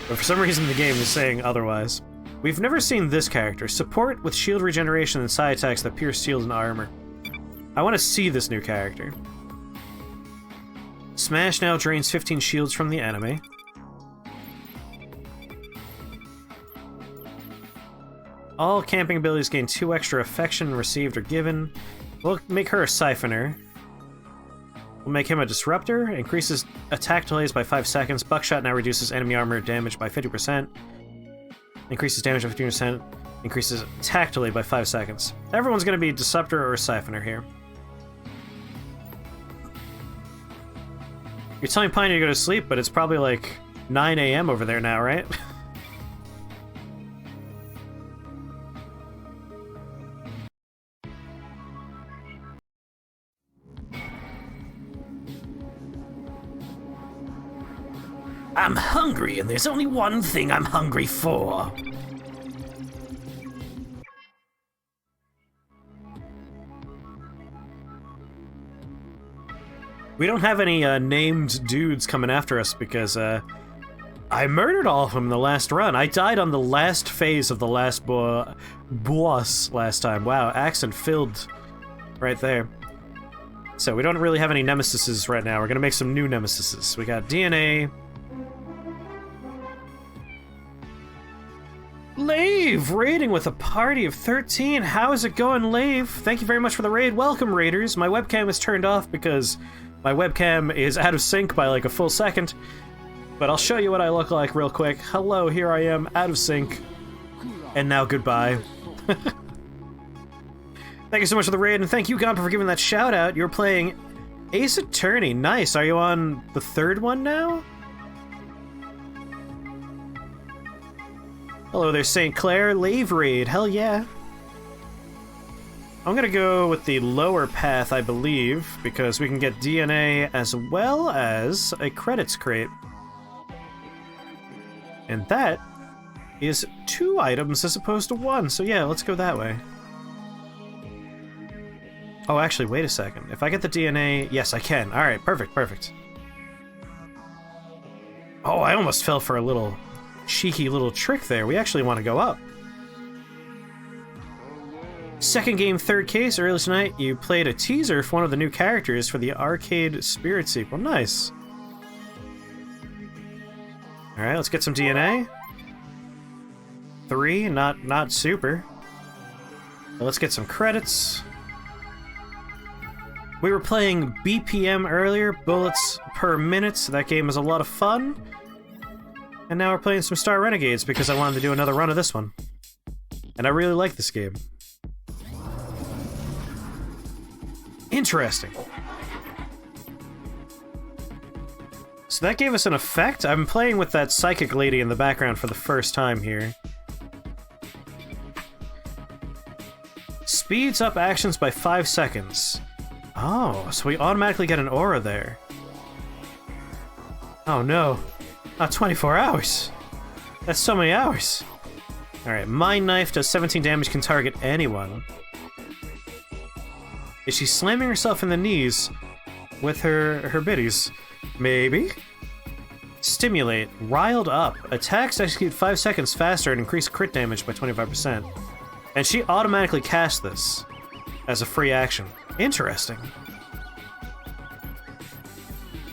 But for some reason the game is saying otherwise. We've never seen this character. Support with shield regeneration and side attacks that pierce shield and armor. I want to see this new character. Smash now drains 15 shields from the enemy. All camping abilities gain 2 extra affection received or given. We'll make her a Siphoner. We'll make him a Disruptor. Increases attack delays by 5 seconds. Buckshot now reduces enemy armor damage by 50%. Increases damage by 15%. Increases attack delay by 5 seconds. Everyone's going to be Disruptor or Siphoner here. You're telling Piney to go to sleep, but it's probably like 9 AM over there now, right? I'm hungry, and there's only one thing I'm hungry for. We don't have any named dudes coming after us because I murdered all of them in the last run. I died on the last phase of the last boss last time. Wow, accent filled right there. So we don't really have any nemesises right now. We're gonna make some new nemesises. We got DNA. Lave, raiding with a party of 13. How is it going, Lave? Thank you very much for the raid. Welcome, raiders. My webcam is turned off because my webcam is out of sync by like a full second. But I'll show you what I look like real quick. Hello, here I am, out of sync. And now goodbye. Thank you so much for the raid, and thank you, Gonpa, for giving that shout out. You're playing Ace Attorney. Nice. Are you on the 3rd one now? Hello there, St. Clair. Lave raid. Hell yeah. I'm gonna go with the lower path, I believe, because we can get DNA as well as a credits crate. And that is 2 items as opposed to 1, so yeah, let's go that way. Oh, actually, wait a second. If I get the DNA... Yes, I can. Alright, perfect, perfect. Oh, I almost fell for a little cheeky little trick there. We actually want to go up. Second game, 3rd case. Earlier tonight, you played a teaser for one of the new characters for the Arcade Spirit sequel. Nice. Alright, let's get some DNA. 3, not super. Well, let's get some credits. We were playing BPM earlier, bullets per minute. That game is a lot of fun. And now we're playing some Star Renegades because I wanted to do another run of this one. And I really like this game. Interesting. So that gave us an effect. I'm playing with that psychic lady in the background for the first time here. Speeds up actions by 5 seconds. Oh, so we automatically get an aura there. Oh no. Not 24 hours. That's so many hours. Alright, Mind Knife does 17 damage, can target anyone. Is she slamming herself in the knees with her biddies? Maybe? Stimulate. Riled up. Attacks execute 5 seconds faster and increase crit damage by 25%. And she automatically casts this as a free action. Interesting.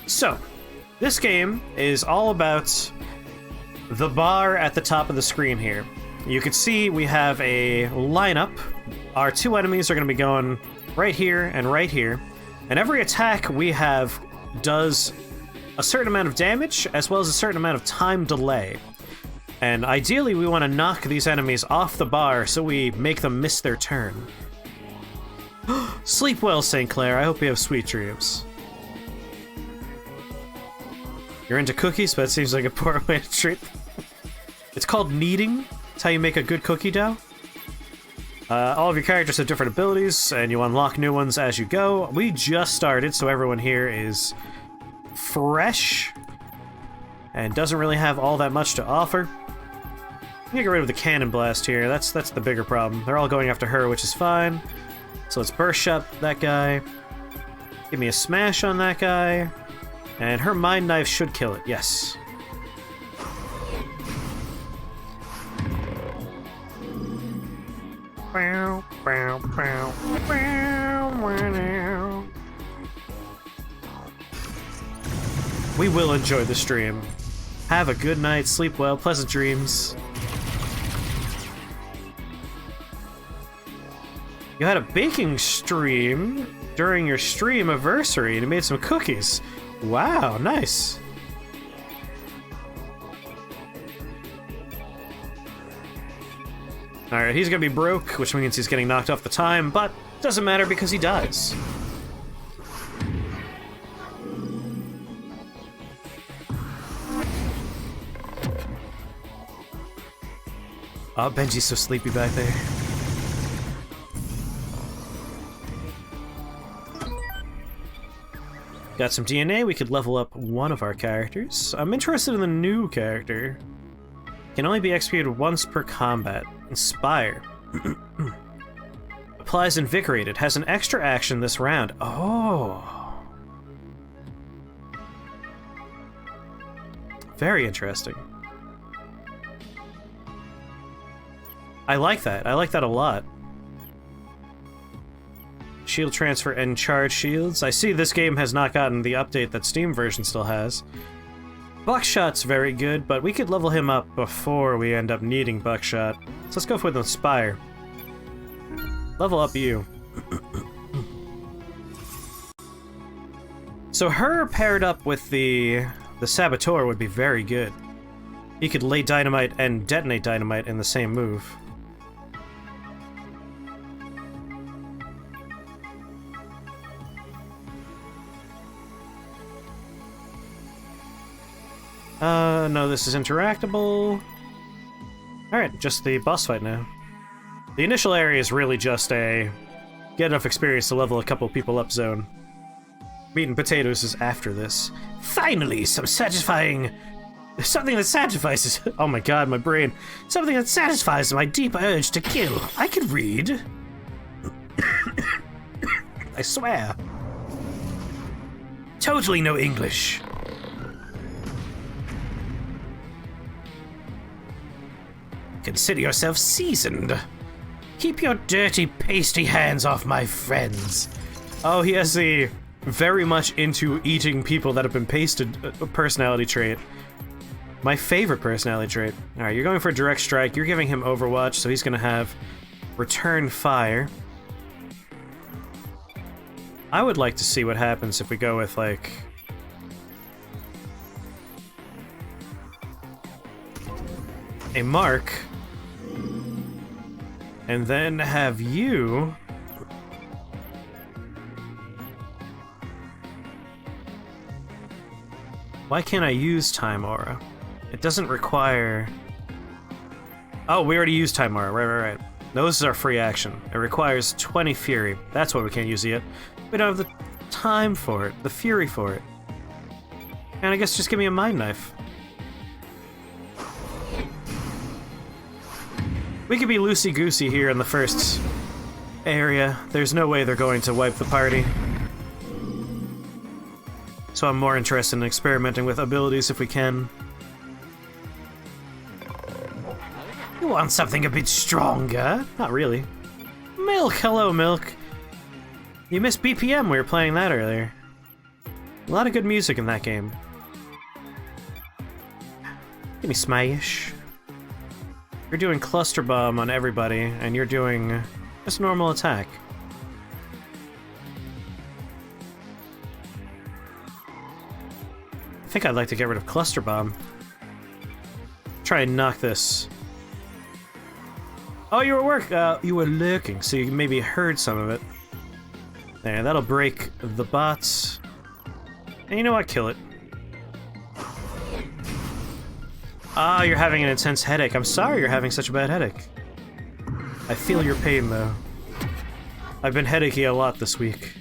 So, this game is all about the bar at the top of the screen here. You can see we have a lineup. Our 2 enemies are going to be going right here and right here. And every attack we have does a certain amount of damage as well as a certain amount of time delay. And ideally we want to knock these enemies off the bar so we make them miss their turn. Sleep well, St. Clair. I hope you have sweet dreams. You're into cookies, but it seems like a poor way to treat them. It's called kneading. It's how you make a good cookie dough. All of your characters have different abilities, and you unlock new ones as you go. We just started, so everyone here is fresh and doesn't really have all that much to offer. I'm gonna get rid of the cannon blast here. That's the bigger problem. They're all going after her, which is fine. So let's burst shot that guy. Give me a smash on that guy. And her Mind Knife should kill it, yes. We will enjoy the stream. Have a good night, sleep well, pleasant dreams. You had a baking stream during your stream anniversary and you made some cookies. Wow, nice. Alright, he's gonna be broke, which means he's getting knocked off the time, but doesn't matter because he dies. Oh, Benji's so sleepy back there. Got some DNA, we could level up one of our characters. I'm interested in the new character. Can only be executed once per combat. Inspire. Applies Invigorated. Has an extra action this round. Oh. Very interesting. I like that. I like that a lot. Shield transfer and charge shields. I see this game has not gotten the update that Steam version still has. Buckshot's very good, but we could level him up before we end up needing Buckshot. So let's go with Inspire. Level up you. So her paired up with the Saboteur would be very good. He could lay dynamite and detonate dynamite in the same move. No, this is interactable. Alright, just the boss fight now. The initial area is really just a get enough experience to level a couple people up zone. Meat and potatoes is after this. Finally, some satisfying... Something that satisfies... Oh my god, my brain. Something that satisfies my deep urge to kill. I can read. I swear. Totally no English. Consider yourself seasoned. Keep your dirty, pasty hands off my friends. Oh, he has the very much into eating people that have been pasted personality trait. My favorite personality trait. Alright, you're going for a direct strike. You're giving him Overwatch, so he's gonna have return fire. I would like to see what happens if we go with, like... a mark. And then have you... Why can't I use Time Aura? It doesn't require... Oh, we already used Time Aura. Right. No, this is our free action. It requires 20 Fury. That's why we can't use it yet. We don't have the time for it, the Fury for it. And I guess just give me a Mind Knife. We could be loosey-goosey here in the first area. There's no way they're going to wipe the party. So I'm more interested in experimenting with abilities if we can. You want something a bit stronger? Not really. Milk, hello, Milk. You missed BPM, we were playing that earlier. A lot of good music in that game. Give me Smash. You're doing Cluster Bomb on everybody, and you're doing just normal attack. I think I'd like to get rid of Cluster Bomb. Try and knock this. Oh, you were you were lurking, so you maybe heard some of it. There, that'll break the bots. And you know what? Kill it. Ah, you're having an intense headache. I'm sorry you're having such a bad headache. I feel your pain, though. I've been headachy a lot this week.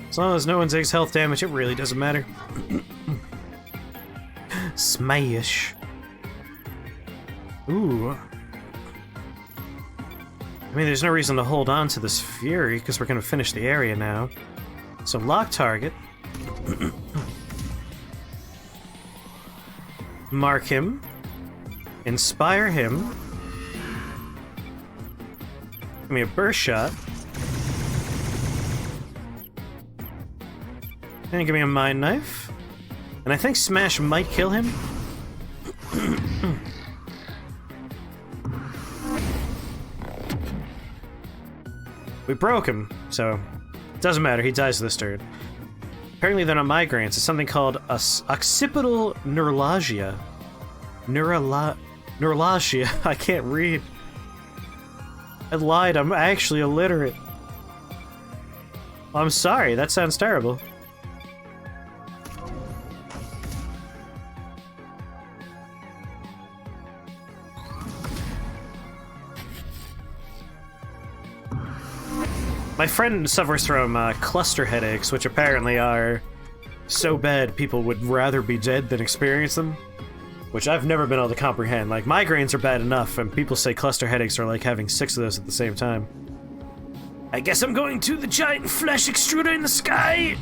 As long as no one takes health damage, it really doesn't matter. Smash. Ooh. I mean, there's no reason to hold on to this Fury, because we're going to finish the area now. So lock target. Mark him. Inspire him. Give me a burst shot. And give me a mind knife. And I think Smash might kill him. We broke him, so it doesn't matter. He dies this turn. Apparently they're not migraines. It's something called occipital neuralgia. Neuralgia. I can't read. I lied. I'm actually illiterate. I'm sorry. That sounds terrible. My friend suffers from cluster headaches, which apparently are so bad people would rather be dead than experience them. Which I've never been able to comprehend. Like, migraines are bad enough, and people say cluster headaches are like having 6 of those at the same time. I guess I'm going to the giant flesh extruder in the sky!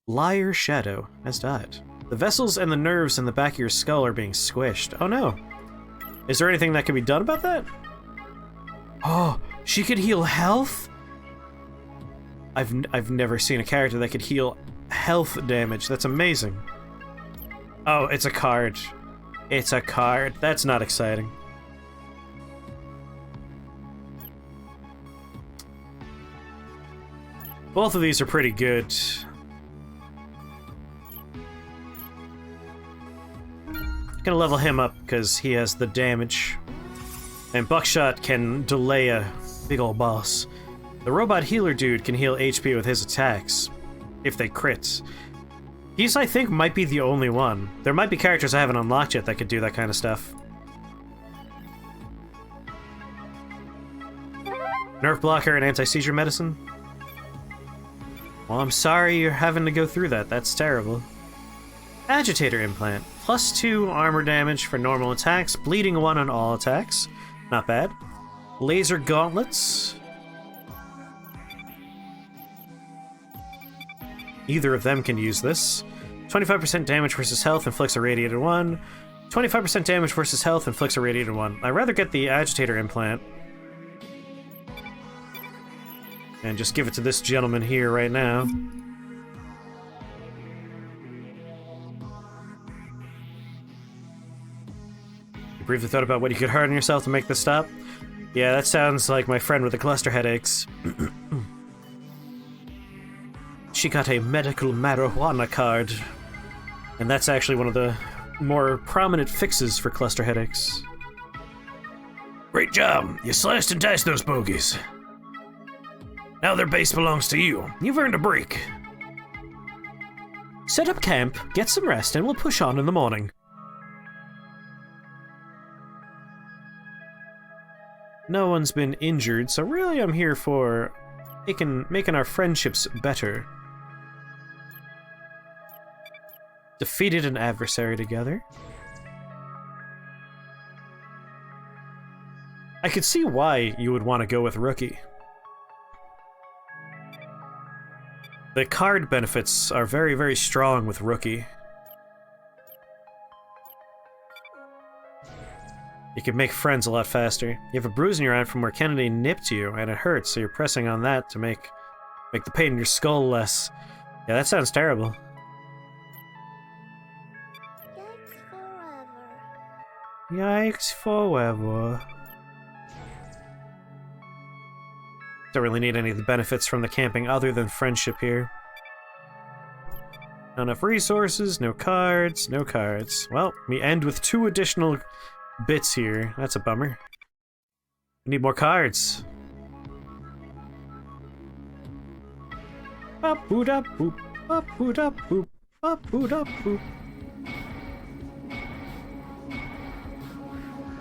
Liar Shadow has died. The vessels and the nerves in the back of your skull are being squished. Oh no. Is there anything that can be done about that? Oh, she could heal health? I've never seen a character that could heal health damage. That's amazing. Oh, it's a card. It's a card. That's not exciting. Both of these are pretty good. Gonna level him up because he has the damage. And Buckshot can delay a big ol' boss. The robot healer dude can heal HP with his attacks, if they crit. He's, I think, might be the only one. There might be characters I haven't unlocked yet that could do that kind of stuff. Nerve blocker and anti-seizure medicine? Well, I'm sorry you're having to go through that. That's terrible. Agitator implant. +2 armor damage for normal attacks. Bleeding 1 on all attacks. Not bad. Laser gauntlets. Either of them can use this. 25% damage versus health inflicts a radiated 1. 25% damage versus health inflicts a radiated 1. I'd rather get the agitator implant. And just give it to this gentleman here right now. You briefly thought about what you could harden yourself to make this stop? Yeah, that sounds like my friend with the cluster headaches. She got a medical marijuana card. And that's actually one of the more prominent fixes for cluster headaches. Great job! You sliced and diced those bogies. Now their base belongs to you. You've earned a break. Set up camp, get some rest, and we'll push on in the morning. No one's been injured, so really I'm here for making our friendships better. Defeated an adversary together. I could see why you would want to go with Rookie. The card benefits are very, very strong with Rookie. You can make friends a lot faster. You have a bruise in your arm from where Kennedy nipped you, and it hurts, so you're pressing on that to make the pain in your skull less. Yeah, that sounds terrible. Yikes forever. Don't really need any of the benefits from the camping other than friendship here. Not enough resources, no cards, no cards. Well, we end with 2 additional bits here. That's a bummer. We need more cards. Ba-boo-da-boop, ba-boo-da-boop, ba-boo-da-boop.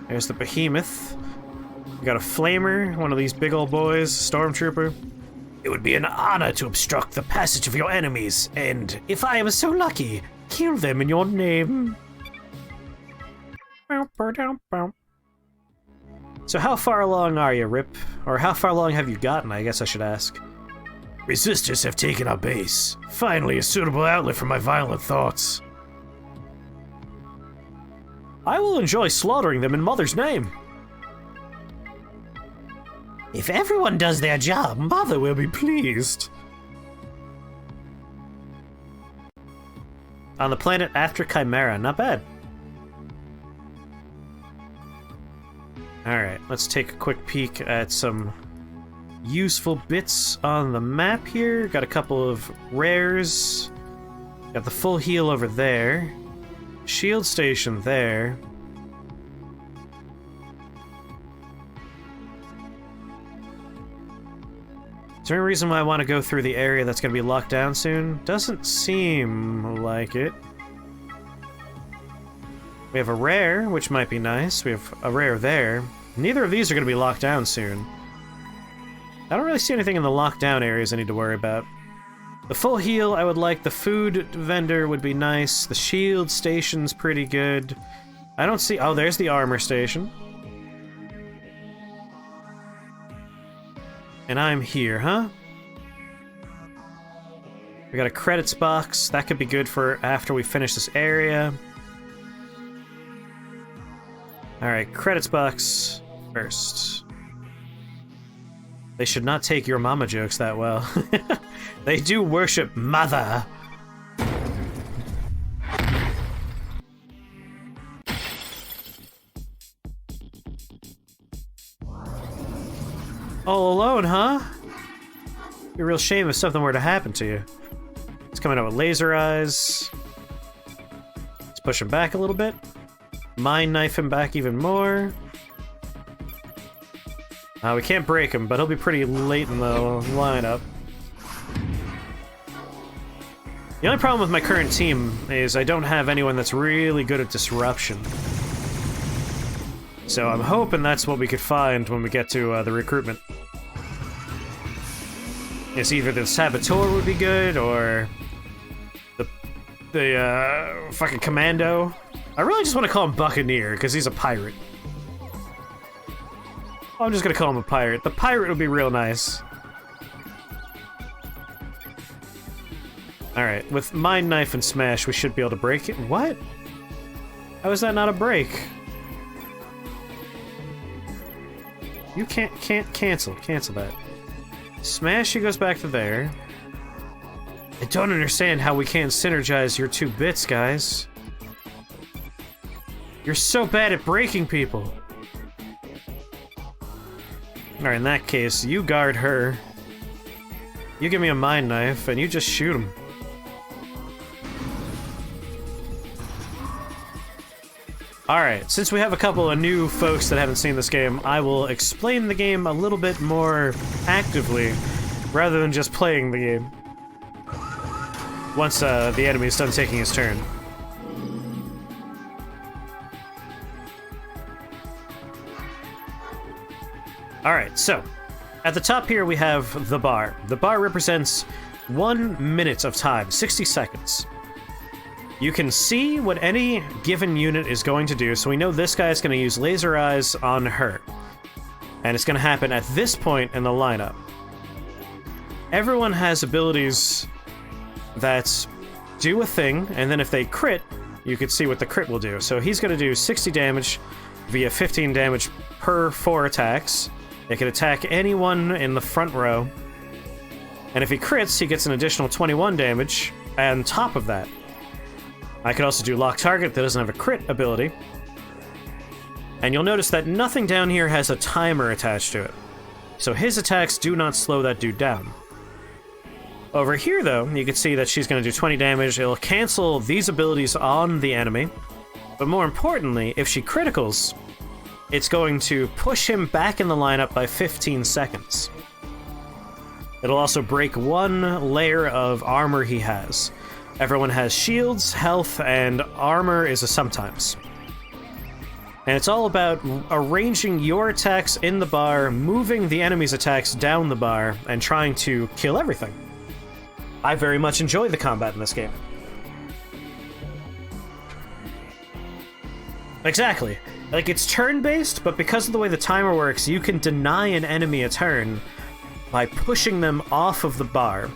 There's the behemoth. We got a flamer, one of these big old boys, stormtrooper. It would be an honor to obstruct the passage of your enemies, and if I am so lucky, kill them in your name. So how far along are you, Rip? Or how far along have you gotten, I guess I should ask. Resistors have taken our base. Finally a suitable outlet for my violent thoughts. I will enjoy slaughtering them in Mother's name. If everyone does their job, Mother will be pleased. On the planet after Chimera, not bad. Alright, let's take a quick peek at some useful bits on the map here. Got a couple of rares. Got the full heal over there. Shield station there. Is there any reason why I want to go through the area that's going to be locked down soon? Doesn't seem like it. We have a rare, which might be nice. We have a rare there. Neither of these are going to be locked down soon. I don't really see anything in the lockdown areas I need to worry about. The full heal I would like. The food vendor would be nice. The shield station's pretty good. I don't see... Oh, there's the armor station. And I'm here, huh? We got a credits box. That could be good for after we finish this area. Alright, credits box first. They should not take your mama jokes that well. They do worship Mother. All alone, huh? Be a real shame if something were to happen to you. It's coming out with laser eyes. Let's push him back a little bit. Mind knife him back even more. We can't break him, but he'll be pretty late in the lineup. The only problem with my current team is I don't have anyone that's really good at disruption. So I'm hoping that's what we could find when we get to the recruitment. It's either the Saboteur would be good, or the fucking Commando. I really just want to call him Buccaneer, because he's a pirate. I'm just gonna call him a pirate. The pirate would be real nice. Alright, with Mind Knife and Smash, we should be able to break it. What? How is that not a break? You can't cancel that. Smash, he goes back to there. I don't understand how we can't synergize your two bits, guys. You're so bad at breaking people. Alright, in that case, you guard her. You give me a Mind Knife, and you just shoot him. Alright, since we have a couple of new folks that haven't seen this game, I will explain the game a little bit more actively, rather than just playing the game. Once the enemy's done taking his turn. Alright, so, at the top here we have the bar. The bar represents 1 minute of time, 60 seconds. You can see what any given unit is going to do, so we know this guy is going to use laser eyes on her. And it's going to happen at this point in the lineup. Everyone has abilities that do a thing, and then if they crit, you can see what the crit will do. So he's going to do 60 damage via 15 damage per 4 attacks. It can attack anyone in the front row. And if he crits, he gets an additional 21 damage on top of that. I could also do Lock Target that doesn't have a crit ability. And you'll notice that nothing down here has a timer attached to it. So his attacks do not slow that dude down. Over here, though, you can see that she's going to do 20 damage. It'll cancel these abilities on the enemy. But more importantly, if she criticals, it's going to push him back in the lineup by 15 seconds. It'll also break 1 layer of armor he has. Everyone has shields, health, and armor is a sometimes. And it's all about arranging your attacks in the bar, moving the enemy's attacks down the bar, and trying to kill everything. I very much enjoy the combat in this game. Exactly. Like, it's turn-based, but because of the way the timer works, you can deny an enemy a turn by pushing them off of the bar.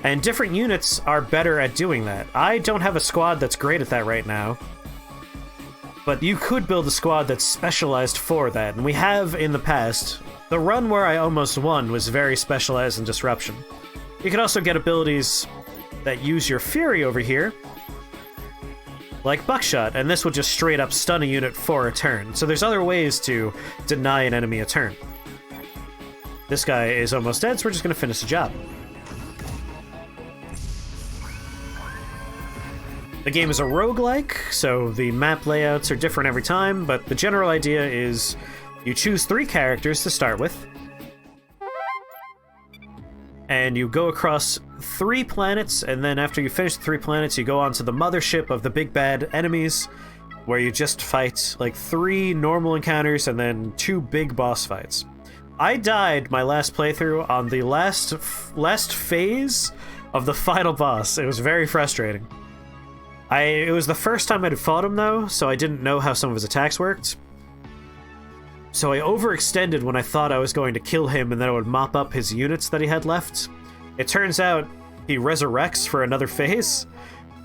And different units are better at doing that. I don't have a squad that's great at that right now. But you could build a squad that's specialized for that, and we have in the past. The run where I almost won was very specialized in disruption. You can also get abilities that use your fury over here, like buckshot, and this will just straight up stun a unit for a turn. So there's other ways to deny an enemy a turn. This guy is almost dead, so we're just gonna finish the job. The game is a roguelike, so the map layouts are different every time, but the general idea is you choose 3 characters to start with, and you go across 3 planets, and then after you finish the 3 planets, you go on to the mothership of the big bad enemies, where you just fight like 3 normal encounters and then 2 big boss fights. I died my last playthrough on the last phase of the final boss. It was very frustrating. It was the first time I'd fought him, though, so I didn't know how some of his attacks worked. So I overextended when I thought I was going to kill him and then I would mop up his units that he had left. It turns out he resurrects for another phase,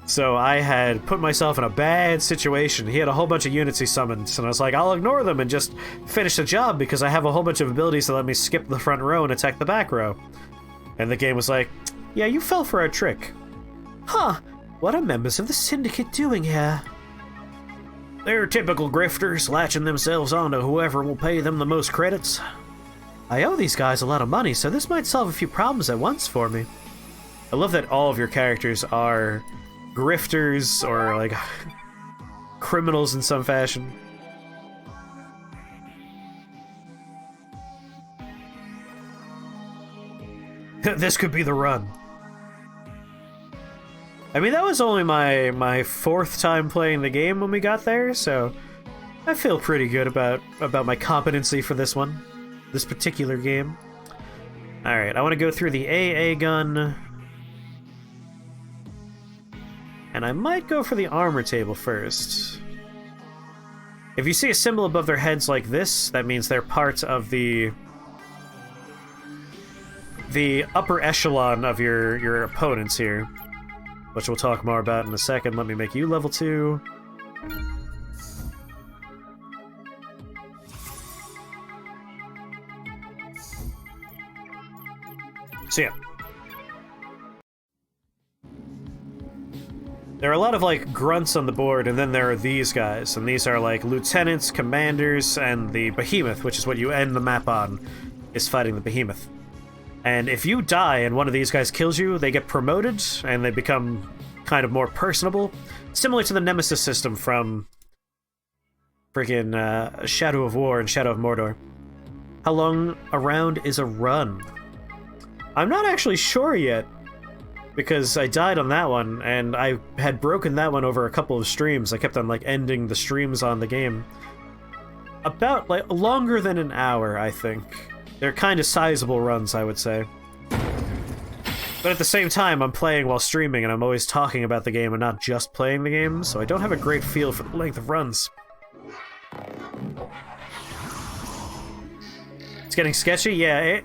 so I had put myself in a bad situation. He had a whole bunch of units he summoned, and I was like, I'll ignore them and just finish the job because I have a whole bunch of abilities that let me skip the front row and attack the back row. And the game was like, yeah, you fell for our trick. Huh. What are members of the Syndicate doing here? They're typical grifters, latching themselves onto whoever will pay them the most credits. I owe these guys a lot of money, so this might solve a few problems at once for me. I love that all of your characters are grifters or, like, criminals in some fashion. This could be the run. I mean, that was only my 4th time playing the game when we got there, so I feel pretty good about my competency for this one, this particular game. Alright, I want to go through the AA gun, and I might go for the armor table first. If you see a symbol above their heads like this, that means they're part of the upper echelon of your opponents here, which we'll talk more about in a second. Let me make you level 2. So yeah. There are a lot of, like, grunts on the board, and then there are these guys, and these are, like, lieutenants, commanders, and the behemoth, which is what you end the map on, is fighting the behemoth. And if you die and one of these guys kills you, they get promoted, and they become kind of more personable. Similar to the Nemesis system from friggin' Shadow of War and Shadow of Mordor. How long a round is a run? I'm not actually sure yet, because I died on that one, and I had broken that one over a couple of streams. I kept on, like, ending the streams on the game. About, like, longer than an hour, I think. They're kind of sizable runs, I would say. But at the same time, I'm playing while streaming, and I'm always talking about the game and not just playing the game, so I don't have a great feel for the length of runs. It's getting sketchy? Yeah,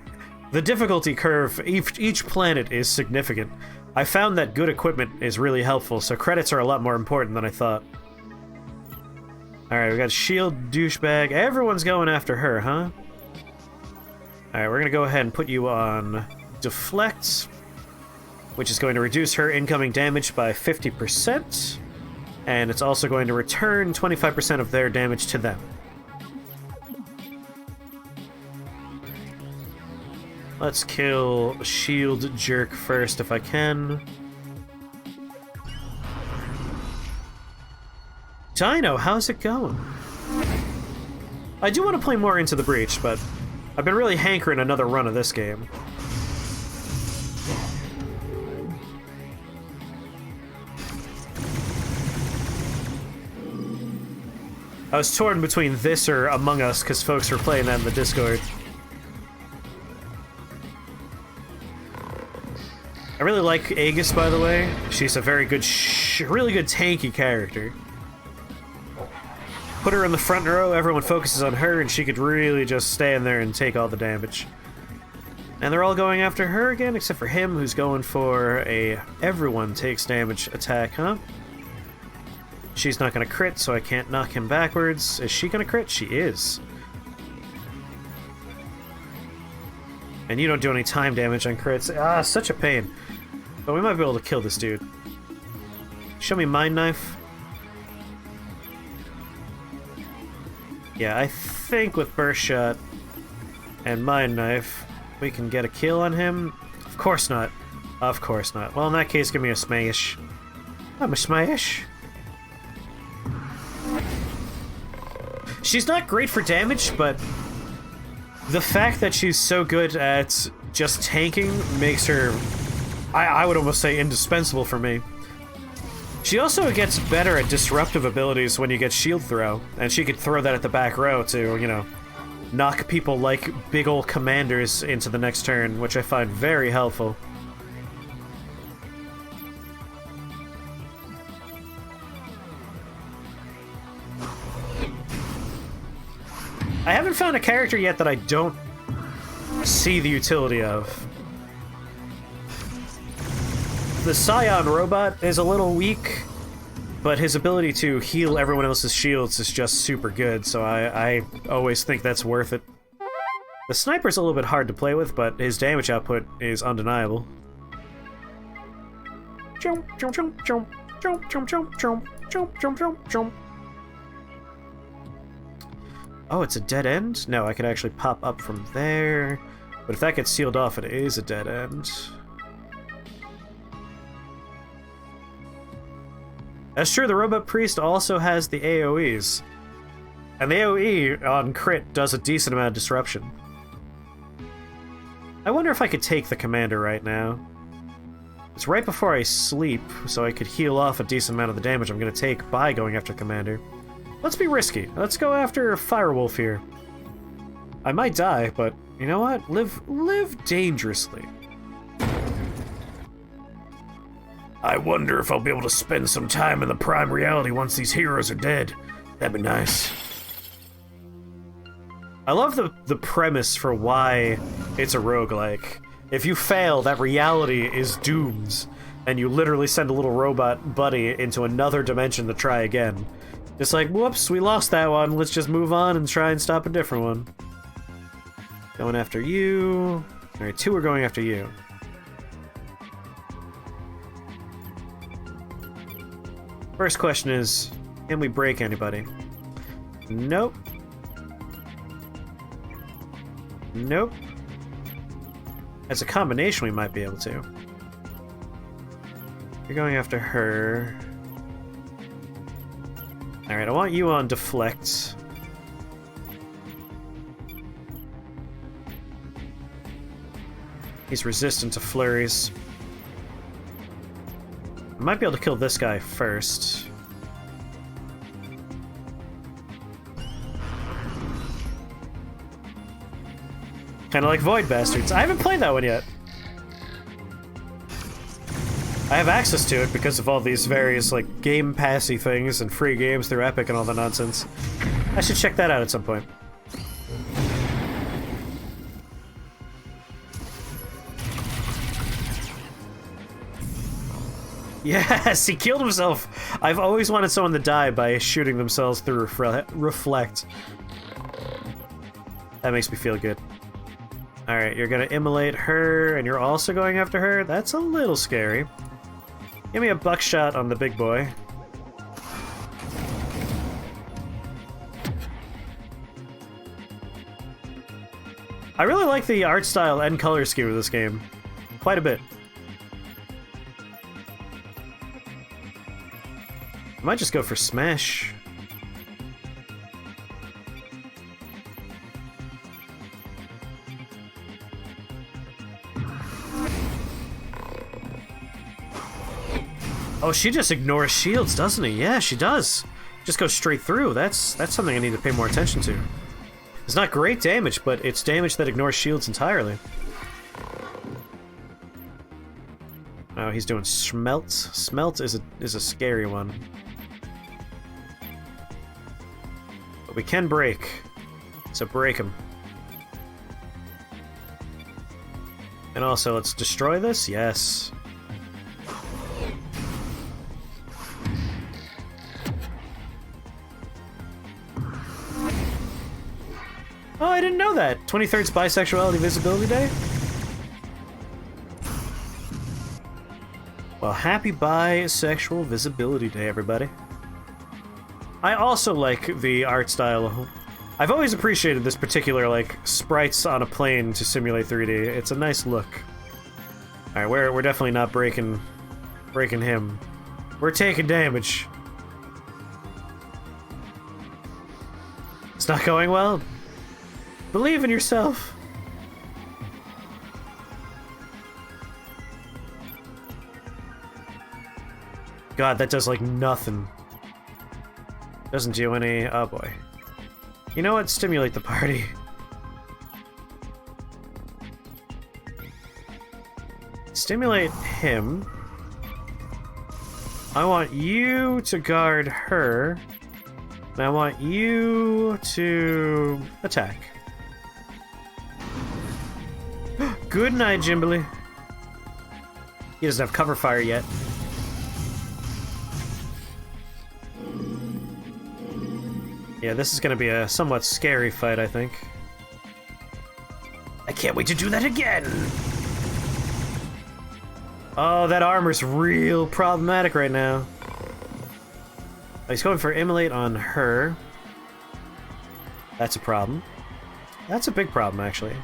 the difficulty curve, each planet is significant. I found that good equipment is really helpful, so credits are a lot more important than I thought. Alright, we got shield douchebag. Everyone's going after her, huh? Alright, we're gonna go ahead and put you on deflect, which is going to reduce her incoming damage by 50%, and it's also going to return 25% of their damage to them. Let's kill Shield Jerk first if I can. Dino, how's it going? I do want to play more Into the Breach, but I've been really hankering another run of this game. I was torn between this or Among Us because folks were playing that in the Discord. I really like Aegis, by the way. She's a very good, really good tanky character. Put her in the front row, everyone focuses on her, and she could really just stand there and take all the damage. And they're all going after her again, except for him, who's going for a everyone takes damage attack, huh? She's not gonna crit, so I can't knock him backwards. Is she gonna crit? She is. And you don't do any time damage on crits. Ah, such a pain. But we might be able to kill this dude. Show me Mind Knife. Yeah, I think with Burst Shot and Mind Knife, we can get a kill on him. Of course not. Of course not. Well, in that case, give me a smash. I'm a smash. She's not great for damage, but the fact that she's so good at just tanking makes her, I would almost say, indispensable for me. She also gets better at disruptive abilities when you get shield throw, and she could throw that at the back row to, you know, knock people like big ol' commanders into the next turn, which I find very helpful. I haven't found a character yet that I don't see the utility of. The Scion robot is a little weak, but his ability to heal everyone else's shields is just super good, so I always think that's worth it. The sniper's a little bit hard to play with, but his damage output is undeniable. Jump, jump, jump, jump, jump, jump, jump, jump, jump, jump, jump, jump. Oh, it's a dead end? No, I could actually pop up from there. But if that gets sealed off, it is a dead end. That's true, the Robot Priest also has the AoEs. And the AoE on crit does a decent amount of disruption. I wonder if I could take the Commander right now. It's right before I sleep, so I could heal off a decent amount of the damage I'm going to take by going after Commander. Let's be risky. Let's go after Firewolf here. I might die, but you know what? Live dangerously. I wonder if I'll be able to spend some time in the Prime Reality once these heroes are dead. That'd be nice. I love the premise for why it's a roguelike. If you fail, that reality is doomed, and you literally send a little robot buddy into another dimension to try again. It's like, whoops, we lost that one, let's just move on and try and stop a different one. Going after you. Alright, 2 are going after you. First question is, can we break anybody? Nope. Nope. As a combination, we might be able to. You're going after her. Alright, I want you on Deflect. He's resistant to flurries. I might be able to kill this guy first. Kinda like Void Bastards. I haven't played that one yet. I have access to it because of all these various, like, Game Passy things and free games through Epic and all the nonsense. I should check that out at some point. Yes, he killed himself! I've always wanted someone to die by shooting themselves through Reflect. That makes me feel good. Alright, you're gonna immolate her, and you're also going after her? That's a little scary. Give me a buckshot on the big boy. I really like the art style and color scheme of this game. Quite a bit. I might just go for Smash. Oh, she just ignores shields, doesn't he? Yeah, she does. Just goes straight through. That's something I need to pay more attention to. It's not great damage, but it's damage that ignores shields entirely. Oh, he's doing Smelt. Smelt is a scary one. But we can break. So break him. And also, let's destroy this? Yes. Oh, I didn't know that. 23rd's Bisexuality Visibility Day? Well, happy Bisexual Visibility Day, everybody. I also like the art style. I've always appreciated this particular, like, sprites on a plane to simulate 3D. It's a nice look. Alright, we're definitely not breaking him. We're taking damage. It's not going well? Believe in yourself. God, that does, like, nothing. Doesn't do any... Oh, boy. You know what? Stimulate the party. Stimulate him. I want you to guard her. And I want you to attack. Good night, Jimberly. He doesn't have cover fire yet. Yeah, this is gonna be a somewhat scary fight, I think. I can't wait to do that again! Oh, that armor's real problematic right now. Oh, he's going for Immolate on her. That's a problem. That's a big problem, actually.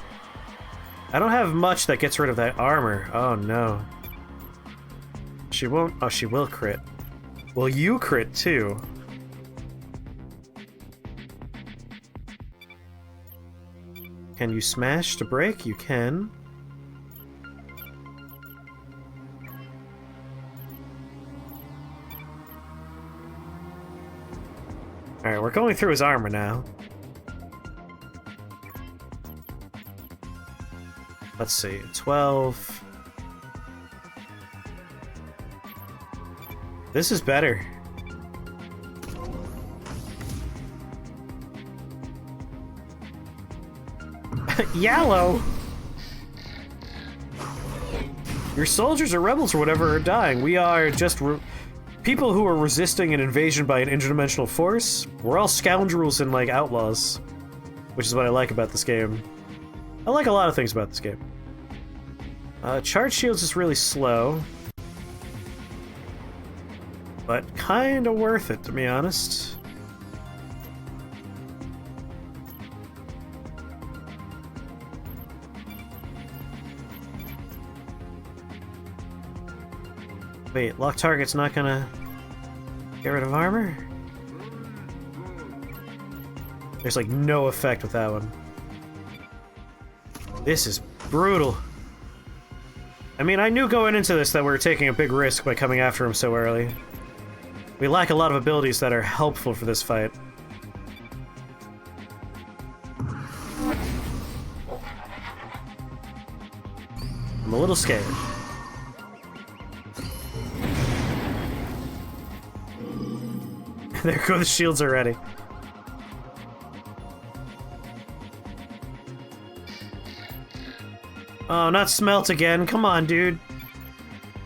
I don't have much that gets rid of that armor. Oh, no. She won't... Oh, she will crit. Well, you crit, too. Can you smash to break? You can. Alright, we're going through his armor now. Let's see, 12. This is better. Yellow! Your soldiers or rebels or whatever are dying. We are just people who are resisting an invasion by an interdimensional force. We're all scoundrels and, like, outlaws. Which is what I like about this game. I like a lot of things about this game. Charge shields is really slow. But kinda worth it, to be honest. Wait, lock target's not gonna get rid of armor? There's like no effect with that one. This is brutal. I mean, I knew going into this that we were taking a big risk by coming after him so early. We lack a lot of abilities that are helpful for this fight. I'm a little scared. There go the shields already. Oh, not smelt again. Come on, dude.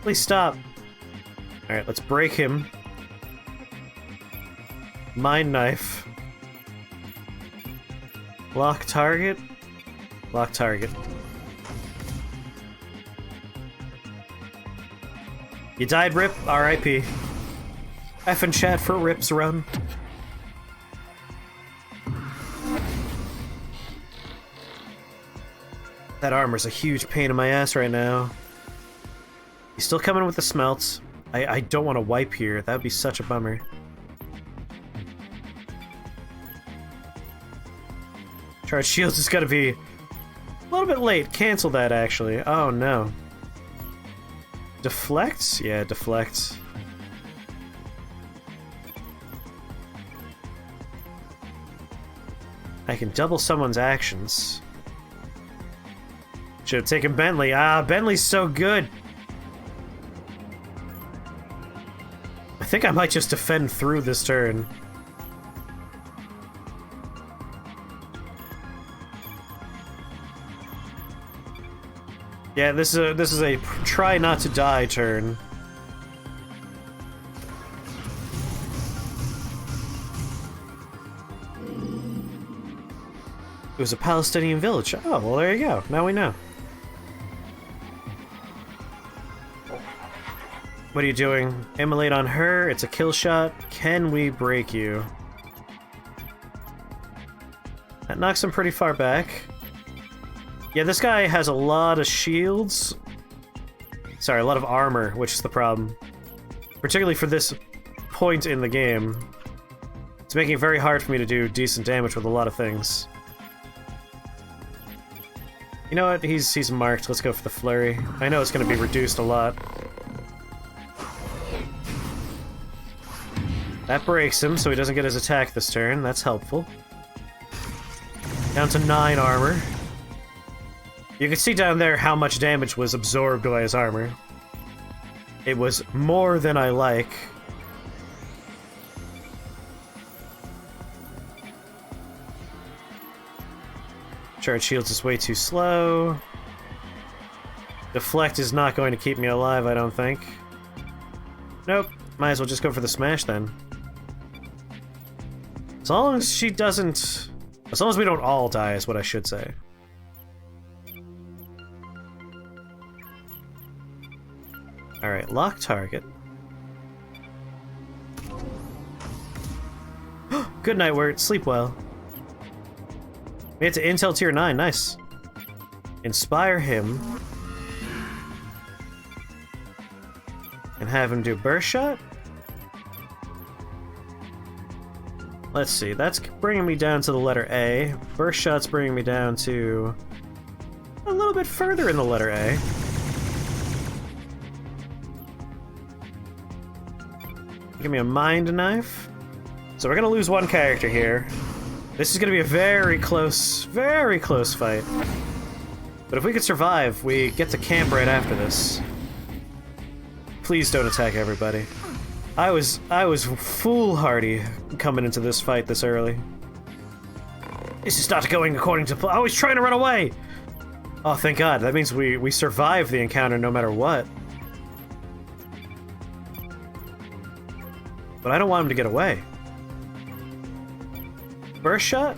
Please stop. Alright, let's break him. Mind knife. Lock target. Lock target. You died, Rip. R.I.P. F and chat for Rip's run. That armor's a huge pain in my ass right now. He's still coming with the smelts. I don't want to wipe here. That would be such a bummer. Charge shields is gonna be a little bit late. Cancel that, actually. Oh, no. Deflect? Yeah, deflect. I can double someone's actions. Should have taken Bentley. Ah, Bentley's so good. I think I might just defend through this turn. Yeah, this is a try not to die turn. It was a Palestinian village. Oh, well, there you go. Now we know. What are you doing? Immolate on her. It's a kill shot. Can we break you? That knocks him pretty far back. Yeah, this guy has a lot of shields. Sorry, a lot of armor, which is the problem. Particularly for this point in the game. It's making it very hard for me to do decent damage with a lot of things. You know what? He's marked. Let's go for the flurry. I know it's going to be reduced a lot. That breaks him, so he doesn't get his attack this turn. That's helpful. Down to 9 armor. You can see down there how much damage was absorbed by his armor. It was more than I like. Charge shields is way too slow. Deflect is not going to keep me alive, I don't think. Nope. Might as well just go for the smash then. As long as she doesn't... As long as we don't all die is what I should say. Alright, lock target. Good night, Wirt. Sleep well. Made it to Intel Tier 9, nice. Inspire him. And have him do burst shot? Let's see, that's bringing me down to the letter A. Burst shot's bringing me down to... a little bit further in the letter A. Give me a mind knife. So we're gonna lose one character here. This is gonna be a very close fight. But if we could survive, we get to camp right after this. Please don't attack everybody. I was foolhardy coming into this fight this early. This is not going according to plan. Oh, he's trying to run away! Oh, thank God. That means we survive the encounter no matter what. But I don't want him to get away. Burst shot?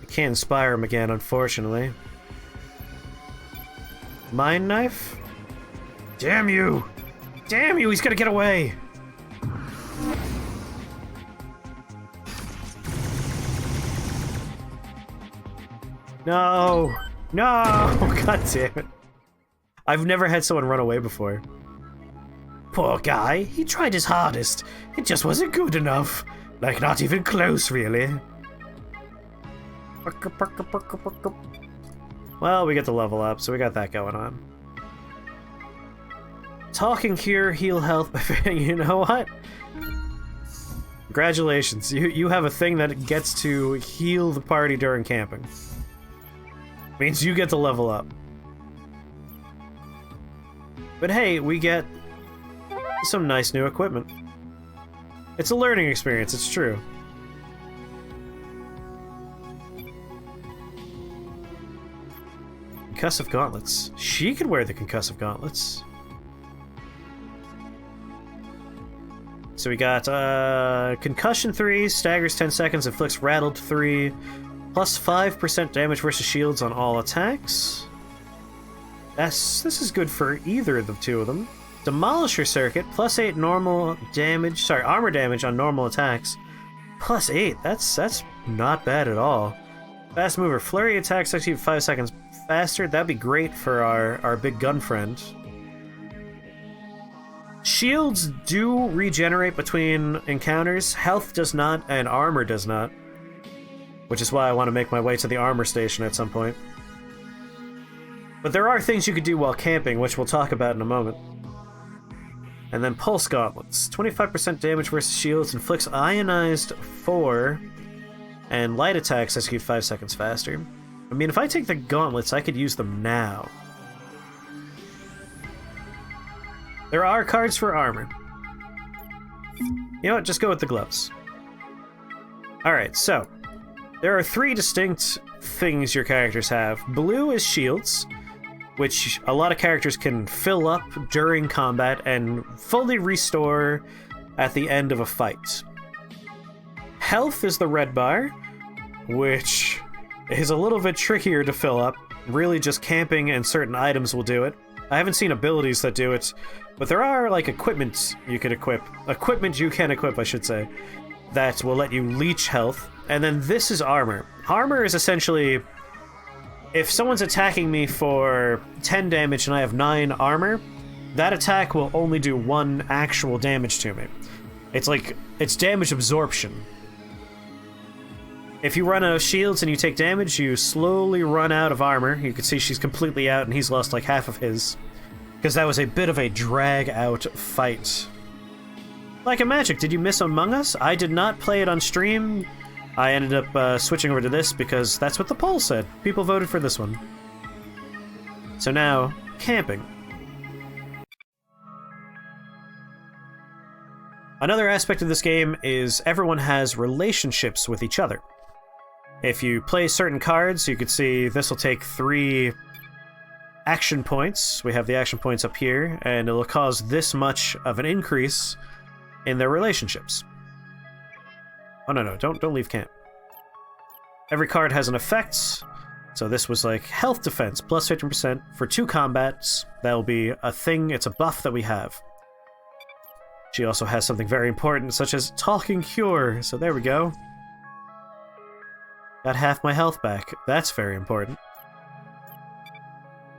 I can't inspire him again, unfortunately. Mind knife? Damn you! Damn you, he's gonna get away! No! No! God damn it. I've never had someone run away before. Poor guy, he tried his hardest. It just wasn't good enough. Like, not even close, really. Well, we get to level up, so we got that going on. Talking cure, heal health. You know what? Congratulations, you have a thing that gets to heal the party during camping. Means you get to level up. But hey, we get some nice new equipment. It's a learning experience, it's true. Concussive gauntlets. She could wear the concussive gauntlets. So we got concussion 3, staggers 10 seconds, inflicts rattled 3, plus 5% damage versus shields on all attacks. This is good for either of the two of them. Demolisher circuit, plus 8 normal damage, sorry, armor damage on normal attacks. Plus 8, that's not bad at all. Fast mover, flurry attacks execute 5 seconds faster. That'd be great for our big gun friend. Shields do regenerate between encounters. Health does not, and armor does not. Which is why I want to make my way to the armor station at some point. But there are things you could do while camping, which we'll talk about in a moment. And then Pulse Gauntlets. 25% damage versus shields, inflicts ionized 4, and light attacks execute 5 seconds faster. I mean, if I take the gauntlets, I could use them now. There are cards for armor. You know what? Just go with the gloves. Alright, so there are 3 distinct things your characters have. Blue is shields, which a lot of characters can fill up during combat and fully restore at the end of a fight. Health is the red bar, which is a little bit trickier to fill up. Really just camping and certain items will do it. I haven't seen abilities that do it, but there are like equipment you can equip. Equipment you can equip, I should say, that will let you leech health. And then this is armor. Armor is essentially, if someone's attacking me for 10 damage and I have 9 armor, that attack will only do 1 actual damage to me. It's like, it's damage absorption. If you run out of shields and you take damage, you slowly run out of armor. You can see she's completely out and he's lost like half of his. Because that was a bit of a drag-out fight. Like a magic, did you miss Among Us? I did not play it on stream. I ended up switching over to this because that's what the poll said. People voted for this one. So now, camping. Another aspect of this game is everyone has relationships with each other. If you play certain cards, you can see this will take 3 action points. We have the action points up here, and it'll cause this much of an increase in their relationships. Oh, no, don't leave camp. Every card has an effect, so this was like health defense, plus 15% for 2 combats. That'll be a thing, it's a buff that we have. She also has something very important, such as Talking Cure, so there we go. Got half my health back. That's very important.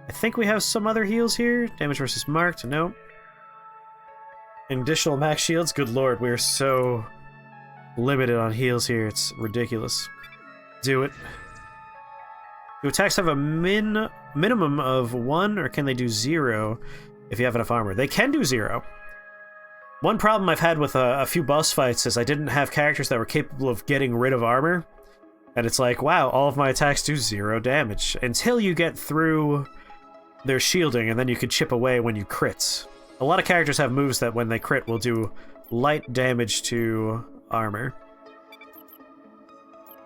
I think we have some other heals here. Damage versus marked, no. Additional max shields, good lord, we're so limited on heals here, it's ridiculous. Do it. Do attacks have a minimum of 1, or can they do 0 if you have enough armor? They can do 0. One problem I've had with a few boss fights is I didn't have characters that were capable of getting rid of armor. And it's like, wow, all of my attacks do 0 damage. Until you get through their shielding, and then you can chip away when you crit. A lot of characters have moves that when they crit will do light damage to armor.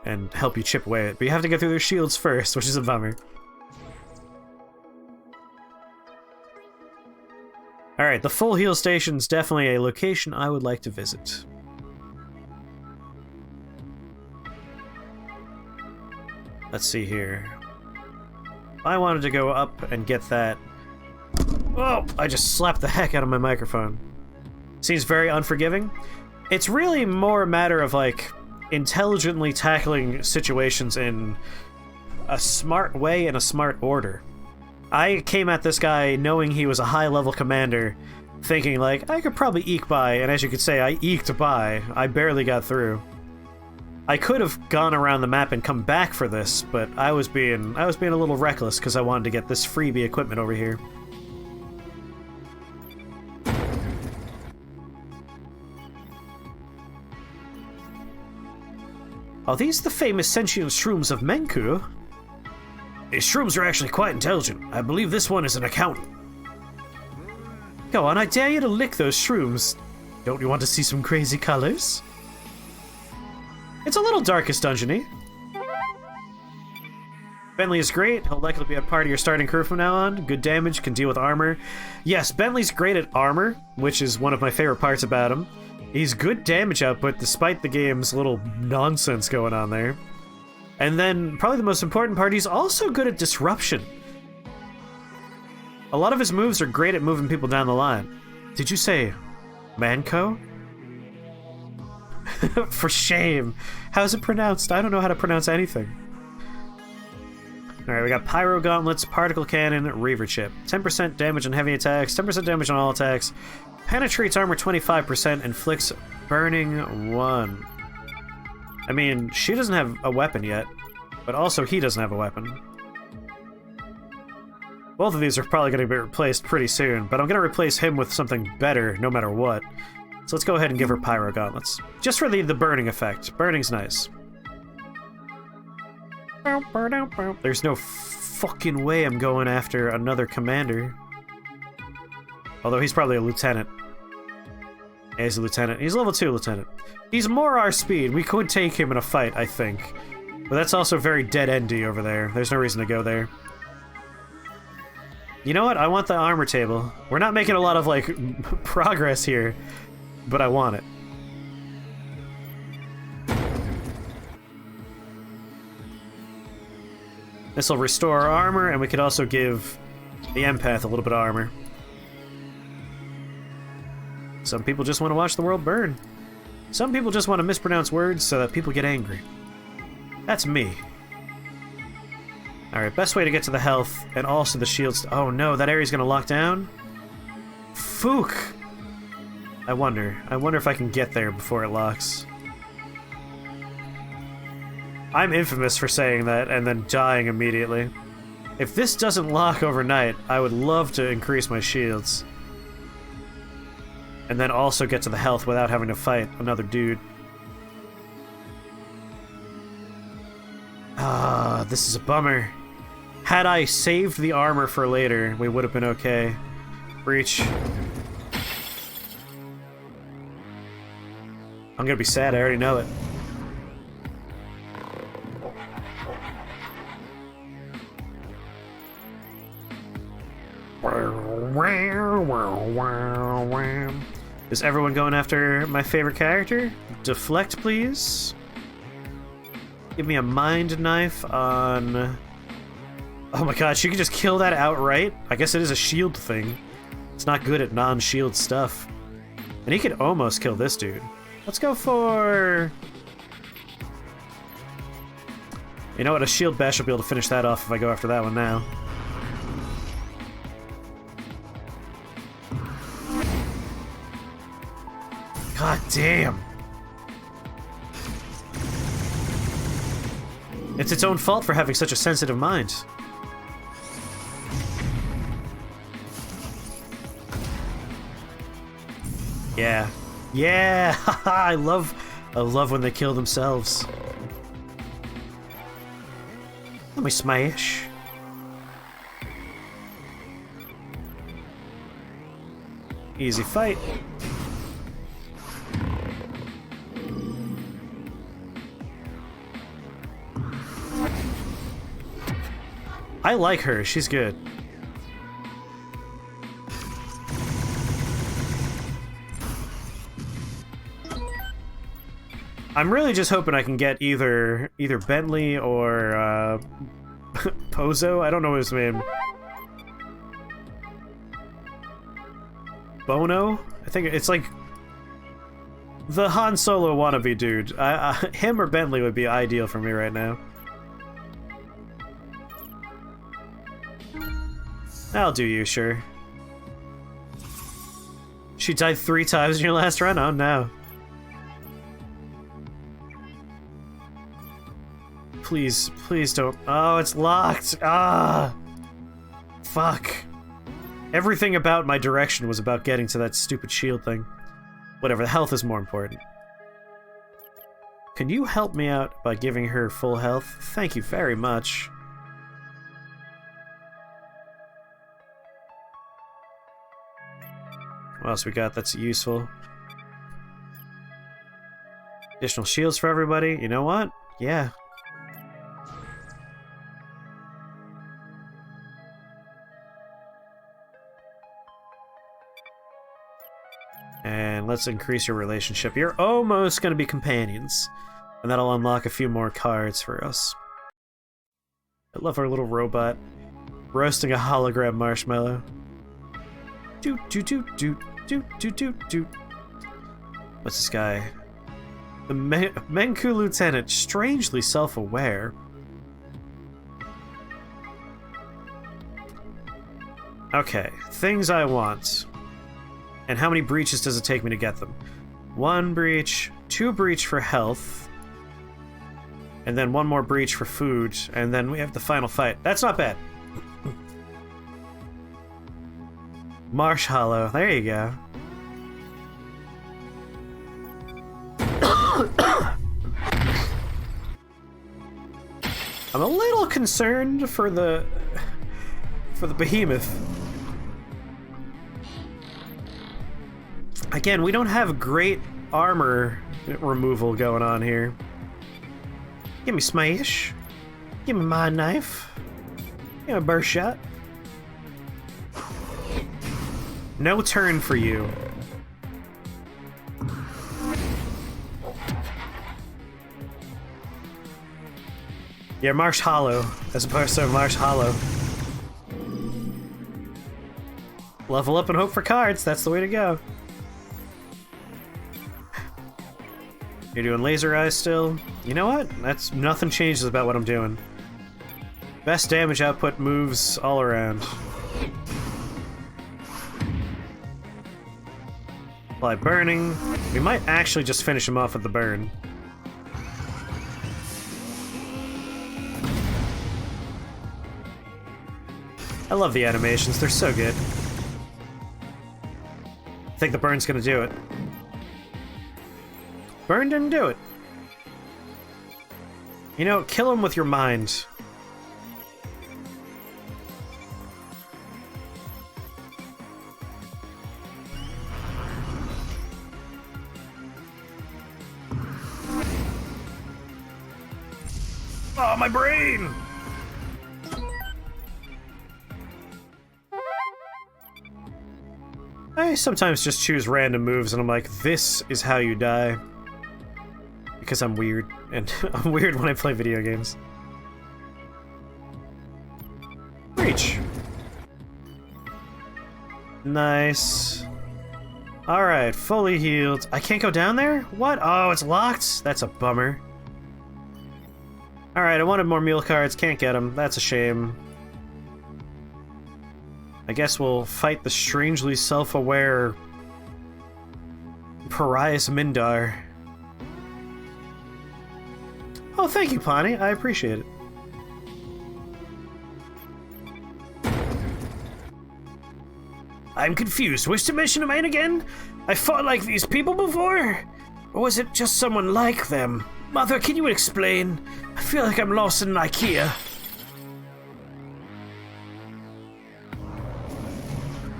And help you chip away at it. But you have to get through their shields first, which is a bummer. Alright, the full heal station's definitely a location I would like to visit. Let's see here. I wanted to go up and get that. Oh, I just slapped the heck out of my microphone. Seems very unforgiving. It's really more a matter of, like, intelligently tackling situations in a smart way and a smart order. I came at this guy knowing he was a high-level commander, thinking, like, I could probably eke by, and as you could say, I eked by. I barely got through. I could have gone around the map and come back for this, but I was being a little reckless because I wanted to get this freebie equipment over here. Are these the famous sentient shrooms of Menku? These shrooms are actually quite intelligent. I believe this one is an accountant. Go on, I dare you to lick those shrooms. Don't you want to see some crazy colors? It's a little Darkest Dungeon-y. Bentley is great. He'll likely be a part of your starting crew from now on. Good damage, can deal with armor. Yes, Bentley's great at armor, which is one of my favorite parts about him. He's good damage output despite the game's little nonsense going on there. And then, probably the most important part, he's also good at disruption. A lot of his moves are great at moving people down the line. Did you say Manco? For shame. How's it pronounced? I don't know how to pronounce anything. Alright, we got Pyro Gauntlets, Particle Cannon, Reaver Chip. 10% damage on heavy attacks, 10% damage on all attacks. Penetrates armor 25%, inflicts burning 1. I mean, she doesn't have a weapon yet, but also he doesn't have a weapon. Both of these are probably going to be replaced pretty soon, but I'm going to replace him with something better no matter what. So let's go ahead and give her Pyro Gauntlets. Just for the burning effect. Burning's nice. There's no fucking way I'm going after another commander. Although he's probably a lieutenant. Yeah, he's a lieutenant. He's level 2 lieutenant. He's more our speed. We could take him in a fight, I think. But that's also very dead-endy over there. There's no reason to go there. You know what? I want the armor table. We're not making a lot of, like, progress here. but I want it. This will restore our armor, and we could also give the empath a little bit of armor. Some people just want to watch the world burn. Some people just want to mispronounce words so that people get angry. That's me. Alright, best way to get to the health, and also the shields. Oh no, that area's gonna lock down? Fook! I wonder if I can get there before it locks. I'm infamous for saying that and then dying immediately. If this doesn't lock overnight, I would love to increase my shields. And then also get to the health without having to fight another dude. Ah, this is a bummer. Had I saved the armor for later, we would have been okay. Breach. I'm gonna be sad, I already know it. Is everyone going after my favorite character? Deflect, please. Give me a mind knife on... Oh my god, she can just kill that outright? I guess it is a shield thing. It's not good at non-shield stuff. And he could almost kill this dude. Let's go for... You know what, a shield bash will be able to finish that off if I go after that one now. God damn! It's its own fault for having such a sensitive mind. Yeah. Yeah! I love when they kill themselves. Let me smash. Easy fight. I like her, she's good. I'm really just hoping I can get either Bentley or Pozo. I don't know his name. Bono? I think it's like the Han Solo wannabe dude. Him or Bentley would be ideal for me right now. I'll do you, sure. She died 3 times in your last run? Oh no. Please, please don't. Oh, it's locked. Ah! Fuck. Everything about my direction was about getting to that stupid shield thing. Whatever, the health is more important. Can you help me out by giving her full health? Thank you very much. What else we got that's useful? Additional shields for everybody. You know what? Yeah. And let's increase your relationship. You're almost going to be companions. And that'll unlock a few more cards for us. I love our little robot roasting a hologram marshmallow. Doot doot doot doot doot doot doot doot. What's this guy? The Menku Lieutenant, strangely self-aware. Okay, things I want. And how many breaches does it take me to get them? 1 breach, 2 breach for health, and then 1 more breach for food, and then we have the final fight. That's not bad. Marsh Hollow, there you go. I'm a little concerned for the behemoth. Again, we don't have great armor removal going on here. Give me smash. Give me my knife. Give me a burst shot. No turn for you. Yeah, Marsh Hollow, as opposed to Marsh Hollow. Level up and hope for cards, that's the way to go. You're doing laser eyes still? You know what? That's nothing changes about what I'm doing. Best damage output moves all around. Apply burning. We might actually just finish him off with the burn. I love the animations, they're so good. I think the burn's gonna do it. Burn didn't do it. You know, kill him with your mind. Oh, my brain! I sometimes just choose random moves and I'm like, this is how you die. Because I'm weird, and I'm weird when I play video games. Reach. Nice. Alright, fully healed. I can't go down there? What? Oh, it's locked? That's a bummer. Alright, I wanted more meal cards, can't get them. That's a shame. I guess we'll fight the strangely self-aware Parias Mindar. Oh, thank you, Pawnee. I appreciate it. I'm confused. Which dimension am I in again? I fought like these people before? Or was it just someone like them? Mother, can you explain? I feel like I'm lost in IKEA.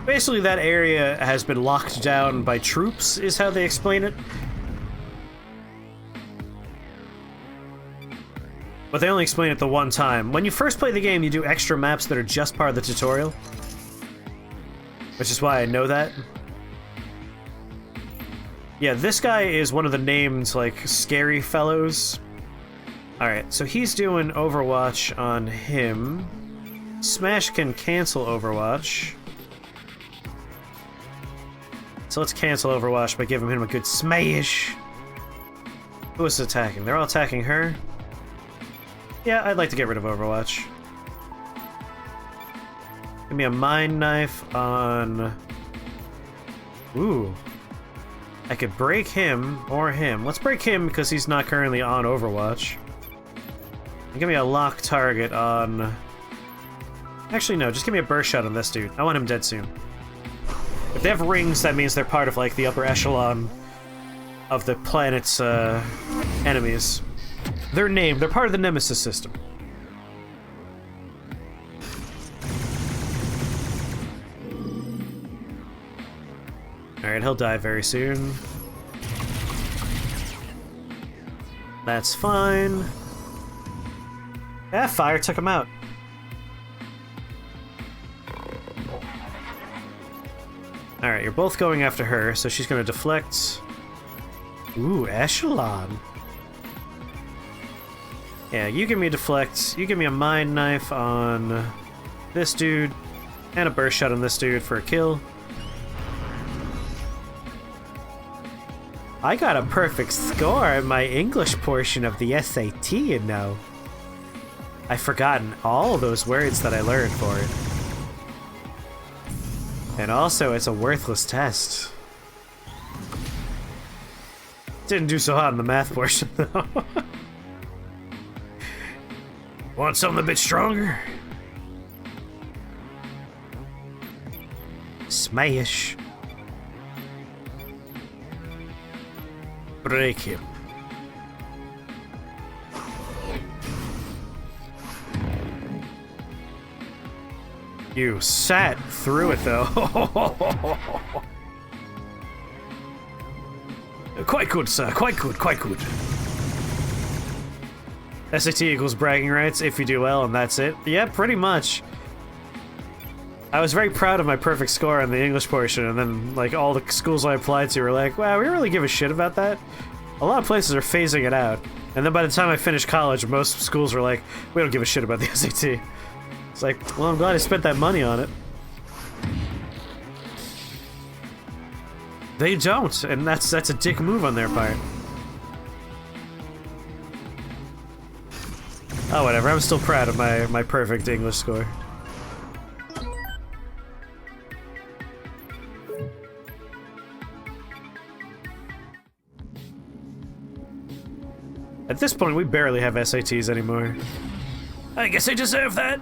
Basically, that area has been locked down by troops, is how they explain it. But they only explain it the one time. When you first play the game, you do extra maps that are just part of the tutorial. Which is why I know that. Yeah, this guy is one of the named, like, scary fellows. Alright, so he's doing Overwatch on him. Smash can cancel Overwatch. So let's cancel Overwatch by giving him a good smash. Who is attacking? They're all attacking her? Yeah, I'd like to get rid of Overwatch. Give me a Mind Knife on... Ooh. I could break him, or him. Let's break him because he's not currently on Overwatch. And give me a lock target on... Actually, no, just give me a burst shot on this dude. I want him dead soon. If they have rings, that means they're part of, like, the upper echelon of the planet's, enemies. They're named. They're part of the Nemesis system. Alright, he'll die very soon. That's fine. Yeah, fire took him out. Alright, you're both going after her, so she's gonna deflect. Ooh, echelon. Yeah, you give me a deflect, you give me a Mind Knife on this dude, and a burst shot on this dude for a kill. I got a perfect score in my English portion of the SAT, you know. I've forgotten all those words that I learned for it. And also, it's a worthless test. Didn't do so hot in the math portion, though. Want something a bit stronger? Smash. Break him. You sat through it, though. Quite good, sir. Quite good, quite good. SAT equals bragging rights if you do well, and that's it. Yeah, pretty much. I was very proud of my perfect score in the English portion, and then, like, all the schools I applied to were like, wow, we really give a shit about that? A lot of places are phasing it out. And then by the time I finished college, most schools were like, we don't give a shit about the SAT. It's like, well, I'm glad I spent that money on it. They don't, and that's a dick move on their part. Oh, whatever, I'm still proud of my perfect English score. At this point, we barely have SATs anymore. I guess I deserve that.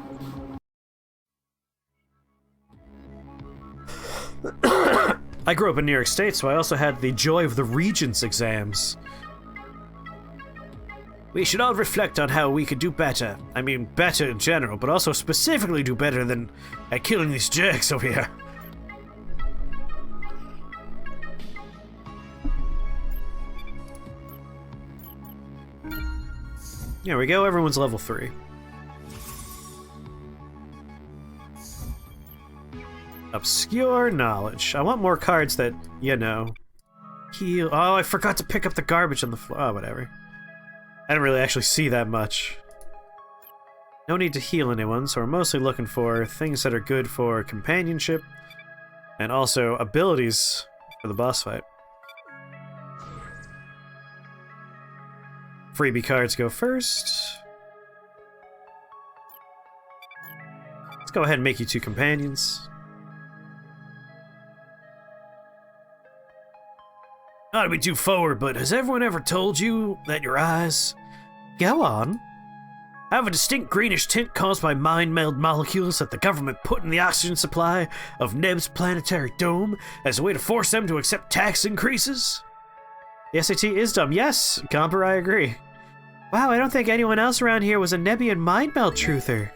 I grew up in New York State, so I also had the joy of the Regents exams. We should all reflect on how we could do better. I mean, better in general, but also specifically do better than at killing these jerks over here. There we go, everyone's level 3. Obscure knowledge. I want more cards that, you know, heal. Oh, I forgot to pick up the garbage on the floor. Oh, whatever. I didn't really actually see that much. No need to heal anyone, so we're mostly looking for things that are good for companionship and also abilities for the boss fight. Freebie cards go first. Let's go ahead and make you 2 companions. Not to be too forward, but has everyone ever told you that your eyes, go on, have a distinct greenish tint caused by mind meld molecules that the government put in the oxygen supply of Neb's planetary dome as a way to force them to accept tax increases? The SAT is dumb. Yes, Gomper, I agree. Wow, I don't think anyone else around here was a Nebian mind meld truther.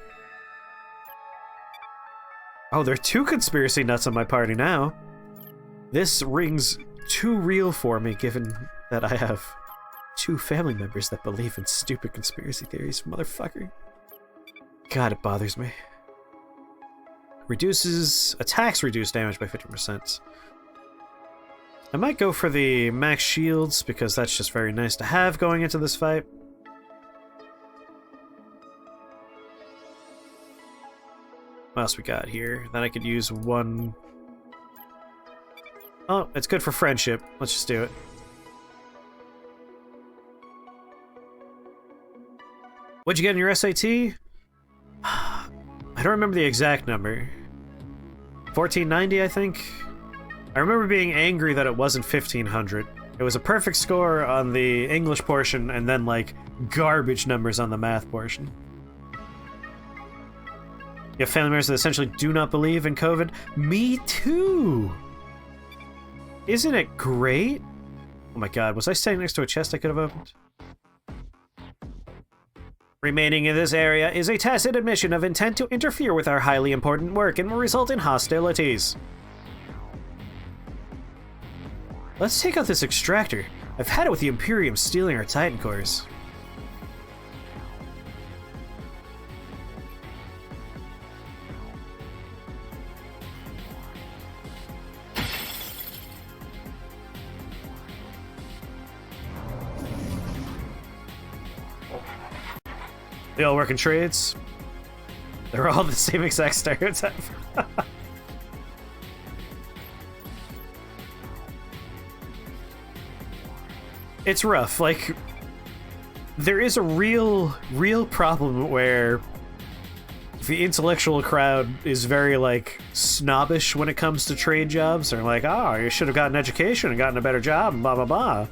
Oh, there are 2 conspiracy nuts on my party now. This rings too real for me, given that I have 2 family members that believe in stupid conspiracy theories, motherfucker. God, it bothers me. Reduces... attacks reduce damage by 50%. I might go for the max shields, because that's just very nice to have going into this fight. What else we got here? Then I could use 1... Oh, it's good for friendship. Let's just do it. What'd you get in your SAT? I don't remember the exact number. 1490, I think? I remember being angry that it wasn't 1500. It was a perfect score on the English portion and then, like, garbage numbers on the math portion. You have family members that essentially do not believe in COVID? Me too! Isn't it great? Oh my god, was I standing next to a chest I could have opened? Remaining in this area is a tacit admission of intent to interfere with our highly important work and will result in hostilities. Let's take out this extractor. I've had it with the Imperium stealing our Titan cores. They all work in trades. They're all the same exact stereotype. It's rough. Like, there is a real problem where the intellectual crowd is very, like, snobbish when it comes to trade jobs. They're like, oh, you should have gotten education and gotten a better job, and blah, blah, blah.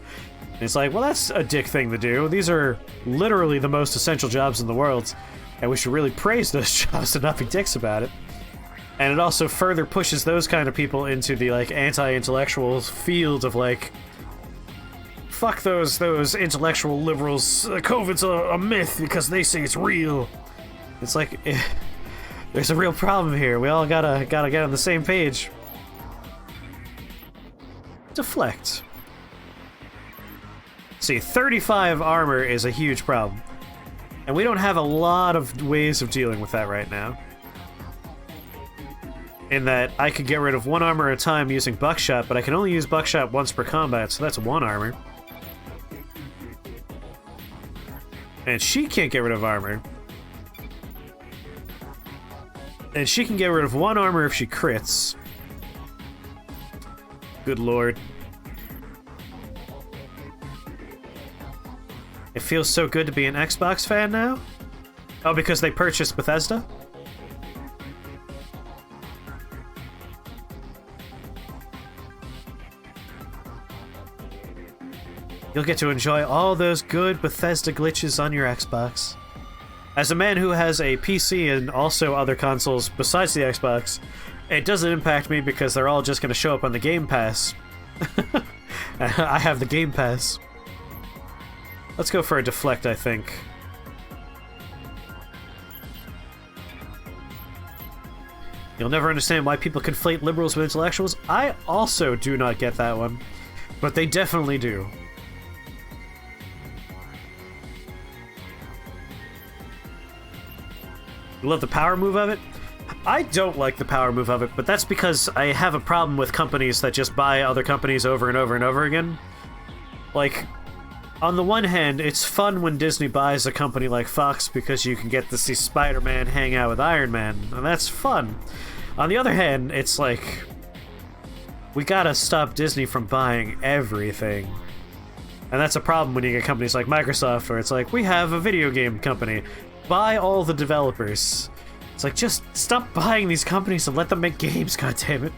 And it's like, well, that's a dick thing to do. These are literally the most essential jobs in the world, and we should really praise those jobs and not be dicks about it. And it also further pushes those kind of people into the, like, anti-intellectual field of, like, fuck those intellectual liberals. COVID's a myth because they say it's real. It's like, there's a real problem here. We all gotta get on the same page. Deflect. See, 35 armor is a huge problem. And we don't have a lot of ways of dealing with that right now. In that, I could get rid of 1 armor at a time using buckshot, but I can only use buckshot once per combat, so that's 1 armor. And she can't get rid of armor. And she can get rid of 1 armor if she crits. Good lord. It feels so good to be an Xbox fan now? Oh, because they purchased Bethesda? You'll get to enjoy all those good Bethesda glitches on your Xbox. As a man who has a PC and also other consoles besides the Xbox, it doesn't impact me because they're all just going to show up on the Game Pass. I have the Game Pass. Let's go for a deflect, I think. You'll never understand why people conflate liberals with intellectuals. I also do not get that one, but they definitely do. You love the power move of it? I don't like the power move of it, but that's because I have a problem with companies that just buy other companies over and over and over again. Like, on the one hand, it's fun when Disney buys a company like Fox because you can get to see Spider-Man hang out with Iron Man, and that's fun. On the other hand, it's like, we gotta stop Disney from buying everything. And that's a problem when you get companies like Microsoft, where it's like, we have a video game company. Buy all the developers. It's like, just stop buying these companies and let them make games, goddammit.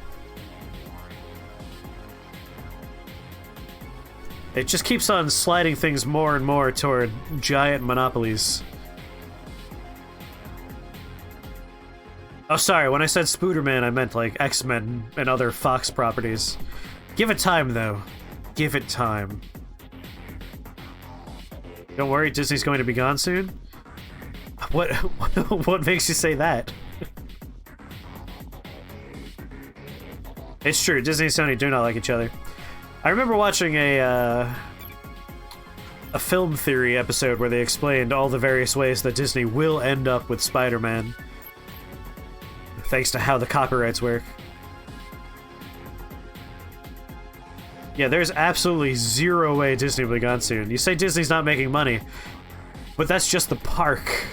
It just keeps on sliding things more and more toward giant monopolies. Oh, sorry, when I said Spooderman, I meant like X-Men and other Fox properties. Give it time, though. Give it time. Don't worry, Disney's going to be gone soon? What makes you say that? It's true, Disney and Sony do not like each other. I remember watching a film theory episode where they explained all the various ways that Disney will end up with Spider-Man, thanks to how the copyrights work. Yeah, there's absolutely zero way Disney will be gone soon. You say Disney's not making money, but that's just the park.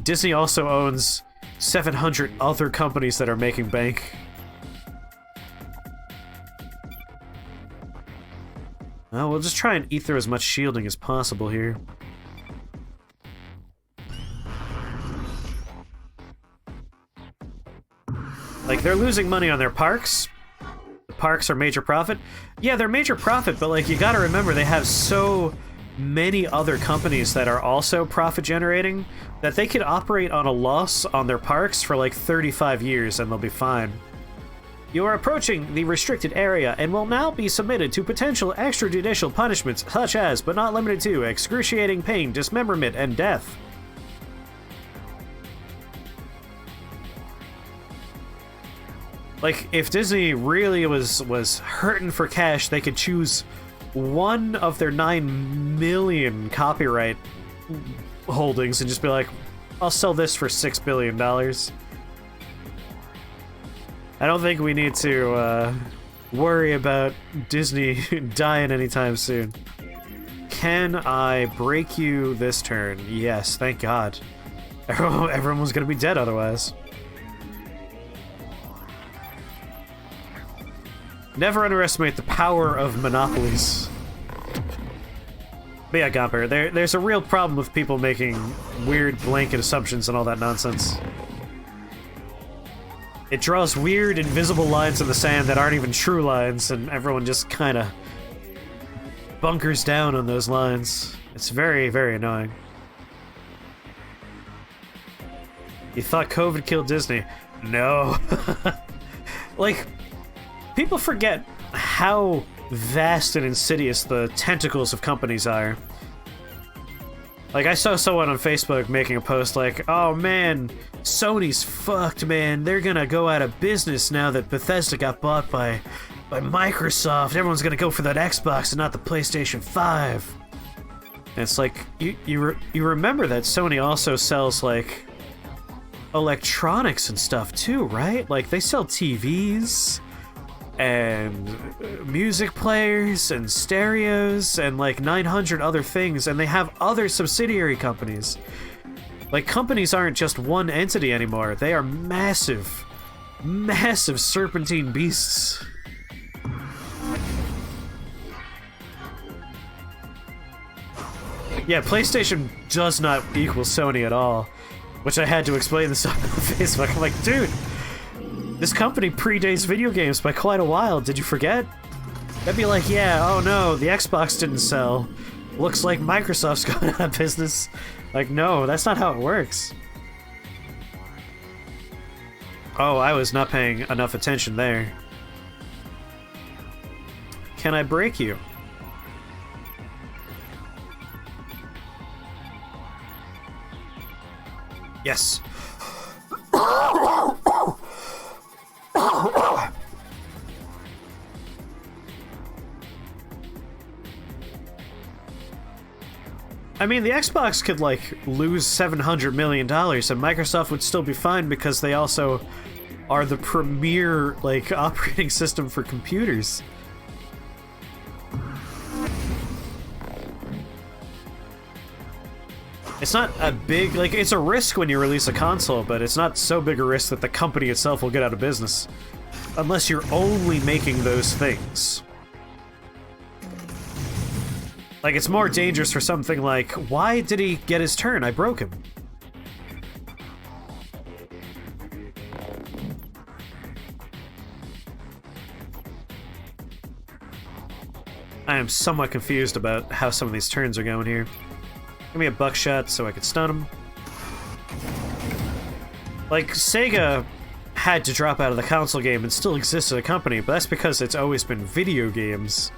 Disney also owns 700 other companies that are making bank. Well, we'll just try and eat through as much shielding as possible here. Like, they're losing money on their parks. The parks are major profit. Yeah, they're major profit, but like, you gotta remember they have so many other companies that are also profit generating that they could operate on a loss on their parks for like 35 years and they'll be fine. You are approaching the restricted area and will now be submitted to potential extrajudicial punishments such as, but not limited to, excruciating pain, dismemberment, and death. Like, if Disney really was hurting for cash, they could choose one of their 9 million copyright holdings and just be like, I'll sell this for $6 billion. I don't think we need to worry about Disney dying anytime soon. Can I break you this turn? Yes, thank God. Everyone was gonna be dead otherwise. Never underestimate the power of monopolies. But yeah, Gomper, there's a real problem with people making weird blanket assumptions and all that nonsense. It draws weird, invisible lines in the sand that aren't even true lines, and everyone just kind of bunkers down on those lines. It's very, very annoying. You thought COVID killed Disney? No. Like, people forget how vast and insidious the tentacles of companies are. Like, I saw someone on Facebook making a post like, oh man, Sony's fucked, man. They're gonna go out of business now that Bethesda got bought by Microsoft. Everyone's gonna go for that Xbox and not the PlayStation 5. And it's like, you remember that Sony also sells, like, electronics and stuff too, right? Like, they sell TVs. and music players and stereos and like 900 other things, and they have other subsidiary companies. Like, companies aren't just one entity anymore. They are massive, massive serpentine beasts. Yeah, PlayStation does not equal Sony at all, which I had to explain this on Facebook. I'm like, dude, this company predates video games by quite a while. Did you forget? They'd be like, yeah, oh no, the Xbox didn't sell. Looks like Microsoft's going out of business. Like, no, that's not how it works. Oh, I was not paying enough attention there. Can I break you? Yes. I mean, the Xbox could, like, lose $700 million, and Microsoft would still be fine because they also are the premier, like, operating system for computers. It's not a big, like, it's a risk when you release a console, but it's not so big a risk that the company itself will get out of business. Unless you're only making those things. Like, it's more dangerous for something like, why did he get his turn? I broke him. I am somewhat confused about how some of these turns are going here. Give me a buckshot so I could stun him. Like, Sega had to drop out of the console game and still exists as a company, but that's because it's always been video games.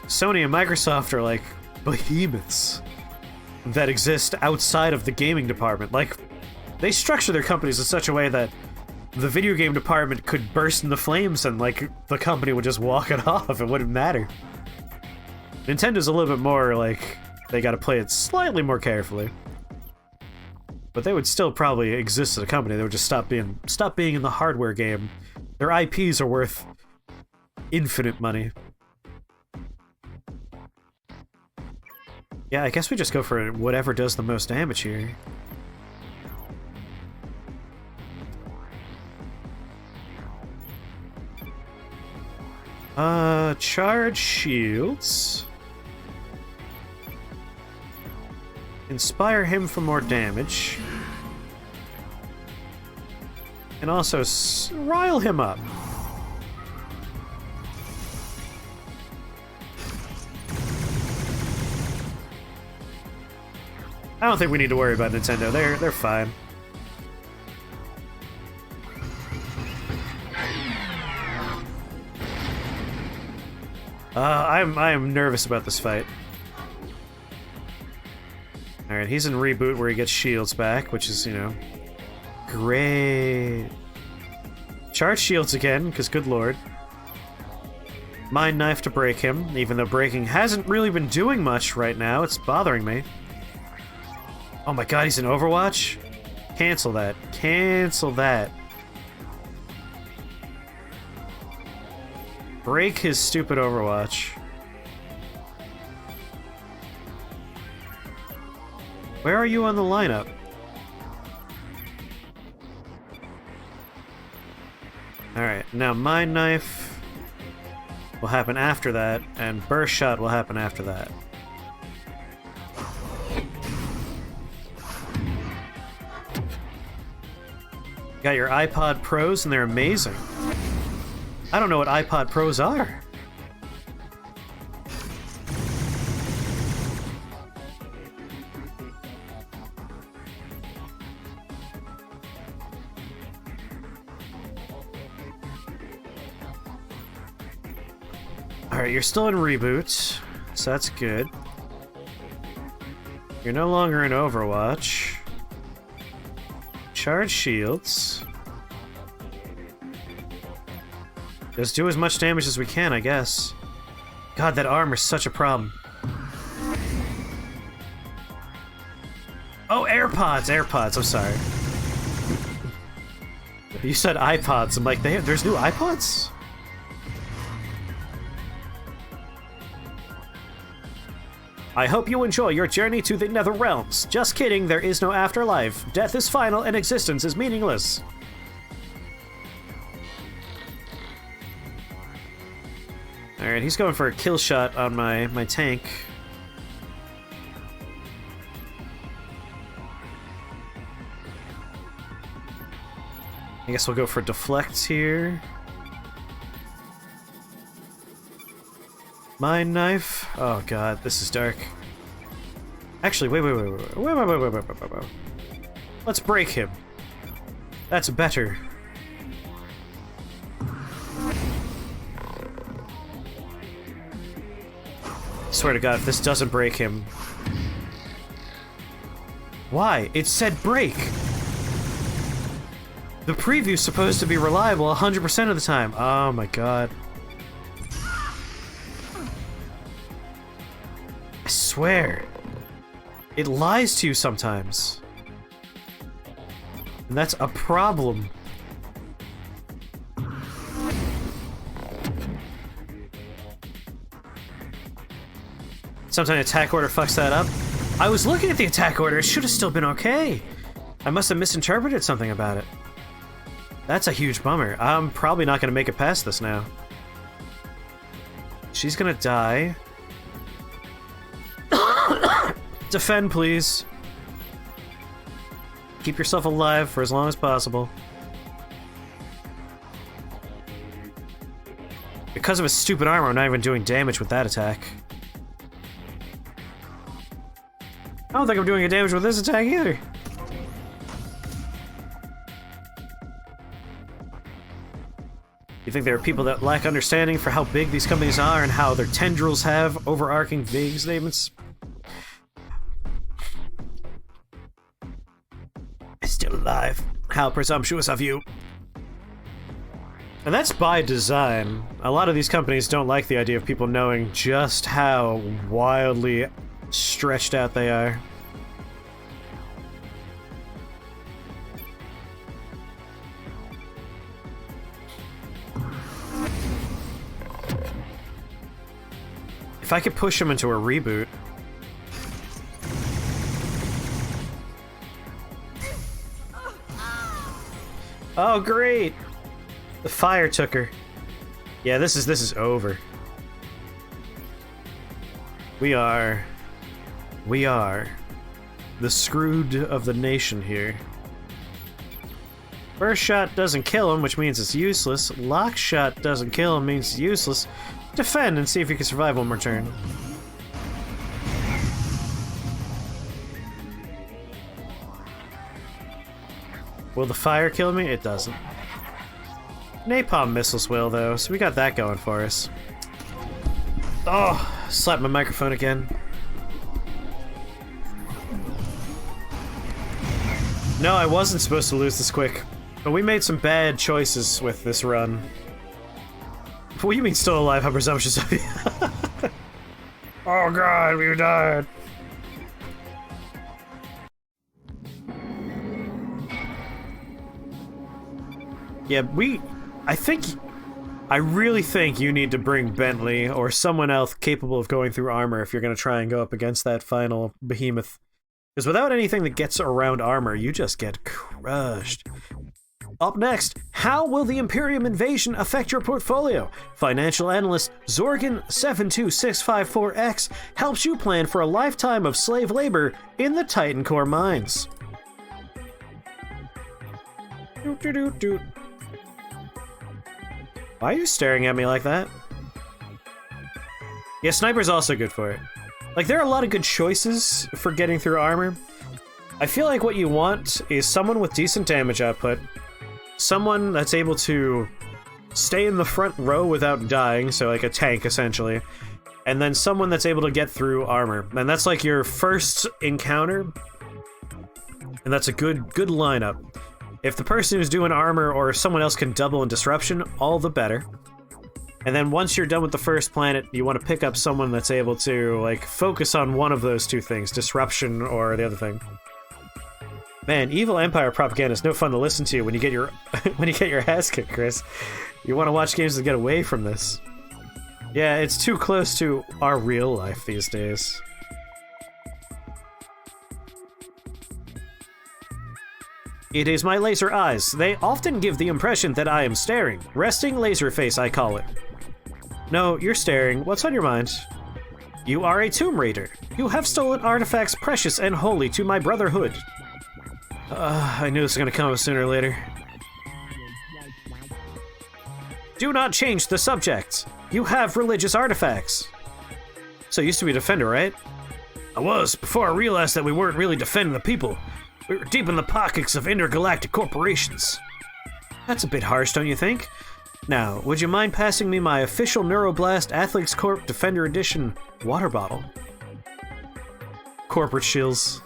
Sony and Microsoft are like behemoths that exist outside of the gaming department. Like, they structure their companies in such a way that the video game department could burst into flames and, like, the company would just walk it off. It wouldn't matter. Nintendo's a little bit more, like, they gotta play it slightly more carefully. But they would still probably exist as a company. They would just stop being in the hardware game. Their IPs are worth infinite money. Yeah, I guess we just go for whatever does the most damage here. Charge shields. Inspire him for more damage. And also rile him up. I don't think we need to worry about Nintendo. They're fine. I am nervous about this fight. Alright, he's in Reboot where he gets shields back, which is, you know, great. Charge shields again, because good lord. Mind Knife to break him, even though breaking hasn't really been doing much right now. It's bothering me. Oh my god, he's in Overwatch? Cancel that. Cancel that. Break his stupid Overwatch. Where are you on the lineup? Alright, now Mind Knife will happen after that, and Burst Shot will happen after that. You got your iPod Pros, and they're amazing. I don't know what iPod Pros are. Alright, you're still in Reboot, so that's good. You're no longer in Overwatch. Charge shields. Just do as much damage as we can, I guess. God, that armor's such a problem. Oh, AirPods! AirPods, I'm sorry. You said iPods. I'm like, there's new iPods? I hope you enjoy your journey to the Nether Realms. Just kidding, there is no afterlife. Death is final and existence is meaningless. Alright, he's going for a kill shot on my tank. I guess we'll go for deflects here. Mine knife. Oh god, this is dark. Actually, wait. Let's break him. That's better. Swear to god, if this doesn't break him... Why? It said break! The preview's supposed to be reliable 100% of the time. Oh my god. I swear. It lies to you sometimes. And that's a problem. Sometimes attack order fucks that up. I was looking at the attack order, it should have still been okay. I must have misinterpreted something about it. That's a huge bummer. I'm probably not gonna make it past this now. She's gonna die. Defend, please. Keep yourself alive for as long as possible. Because of his stupid armor, I'm not even doing damage with that attack. I don't think I'm doing any damage with this attack either. You think there are people that lack understanding for how big these companies are and how their tendrils have overarching vague statements? Still alive. How presumptuous of you. And that's by design. A lot of these companies don't like the idea of people knowing just how wildly stretched out they are. If I could push him into a reboot. Oh, great! The fire took her. Yeah, this is over. We are the screwed of the nation here. First shot doesn't kill him, which means it's useless. Lock shot doesn't kill him, means it's useless. Defend and see if you can survive one more turn. Will the fire kill me? It doesn't. Napalm missiles will, though, so we got that going for us. Oh, slapped my microphone again. No, I wasn't supposed to lose this quick, but we made some bad choices with this run. What do you mean still alive? How presumptuous of you? Oh god, we died. Yeah, I really think you need to bring Bentley or someone else capable of going through armor if you're going to try and go up against that final behemoth. Because without anything that gets around armor, you just get crushed. Up next, how will the Imperium invasion affect your portfolio? Financial analyst Zorgan72654X helps you plan for a lifetime of slave labor in the Titan Core mines. Why are you staring at me like that? Yeah, Sniper's also good for it. Like, there are a lot of good choices for getting through armor. I feel like what you want is someone with decent damage output, someone that's able to stay in the front row without dying, so like a tank, essentially, and then someone that's able to get through armor. And that's like your first encounter, and that's a good lineup. If the person who's doing armor or someone else can double in disruption, all the better. And then once you're done with the first planet, you want to pick up someone that's able to, like, focus on one of those two things, disruption or the other thing. Man, evil Empire propaganda is no fun to listen to when you get your when you get your ass kicked, Chris. You want to watch games that get away from this. Yeah, it's too close to our real life these days. It is my laser eyes. They often give the impression that I am staring. Resting laser face, I call it. No, you're staring. What's on your mind? You are a Tomb Raider. You have stolen artifacts precious and holy to my brotherhood. I knew this was gonna come sooner or later. Do not change the subject. You have religious artifacts. So you used to be a defender, right? I was, before I realized that we weren't really defending the people. We were deep in the pockets of intergalactic corporations. That's a bit harsh, don't you think? Now, would you mind passing me my official Neuroblast Athletes Corp Defender Edition water bottle? Corporate shills.